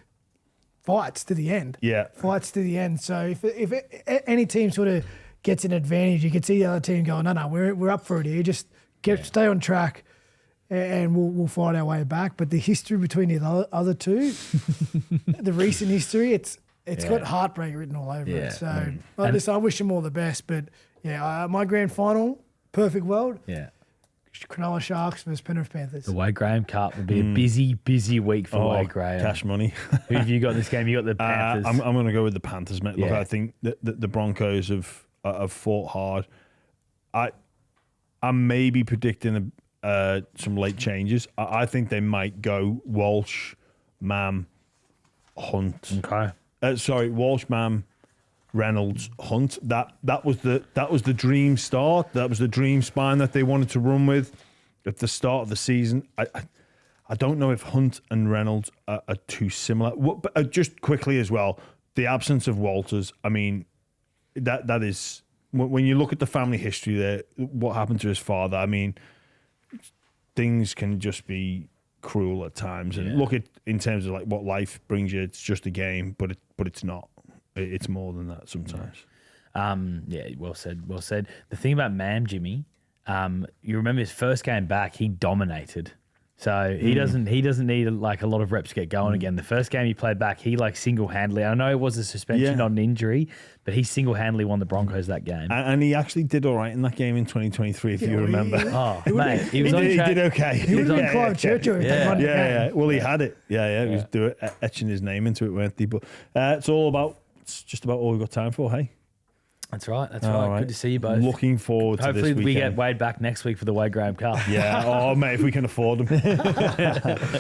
[SPEAKER 3] fights to the end.
[SPEAKER 2] Yeah,
[SPEAKER 3] fights to the end. So if any team sort of gets an advantage, you can see the other team going, no, we're up for it here. Just stay on track, and we'll find our way back. But the history between the other two, the recent history, it's got heartbreak written all over it. So I wish them all the best. But my grand final, perfect world.
[SPEAKER 1] Yeah.
[SPEAKER 3] Cronulla Sharks versus Penrith Panthers.
[SPEAKER 1] The Wade Graham Cup will be a busy week for Wade Graham.
[SPEAKER 2] Cash money.
[SPEAKER 1] Who have you got in this game? You got the Panthers.
[SPEAKER 2] I'm going to go with the Panthers, mate. Look, I think that the Broncos have fought hard. I'm maybe predicting some late changes. I think they might go Walsh, Mam, Hunt.
[SPEAKER 1] Okay.
[SPEAKER 2] Walsh, Mam, Reynolds, Hunt. That was the dream start. That was the dream spine that they wanted to run with at the start of the season. I don't know if Hunt and Reynolds are too similar. But just quickly as well, the absence of Walters. I mean, that is when you look at the family history there. What happened to his father? I mean, things can just be cruel at times. And look at in terms of like what life brings you. It's just a game, but it's not. It's more than that sometimes.
[SPEAKER 1] Well said. The thing about Mam, Jimmy, you remember his first game back, he dominated. So he doesn't need like a lot of reps to get going again. The first game he played back, he like single-handedly, I know it was a suspension, not an injury, but he single-handedly won the Broncos that game.
[SPEAKER 2] And he actually did all right in that game in 2023, if you remember.
[SPEAKER 1] Mate, he
[SPEAKER 2] did okay.
[SPEAKER 3] He would have been Clive Churchill if they won the game.
[SPEAKER 2] Well, he had it. He was etching his name into it, weren't he? But it's just about all we've got time for, hey?
[SPEAKER 1] That's right. Good to see you both.
[SPEAKER 2] Looking forward to this weekend.
[SPEAKER 1] Hopefully we get Wade back next week for the Wade Graham Cup.
[SPEAKER 2] Yeah. Mate, if we can afford them.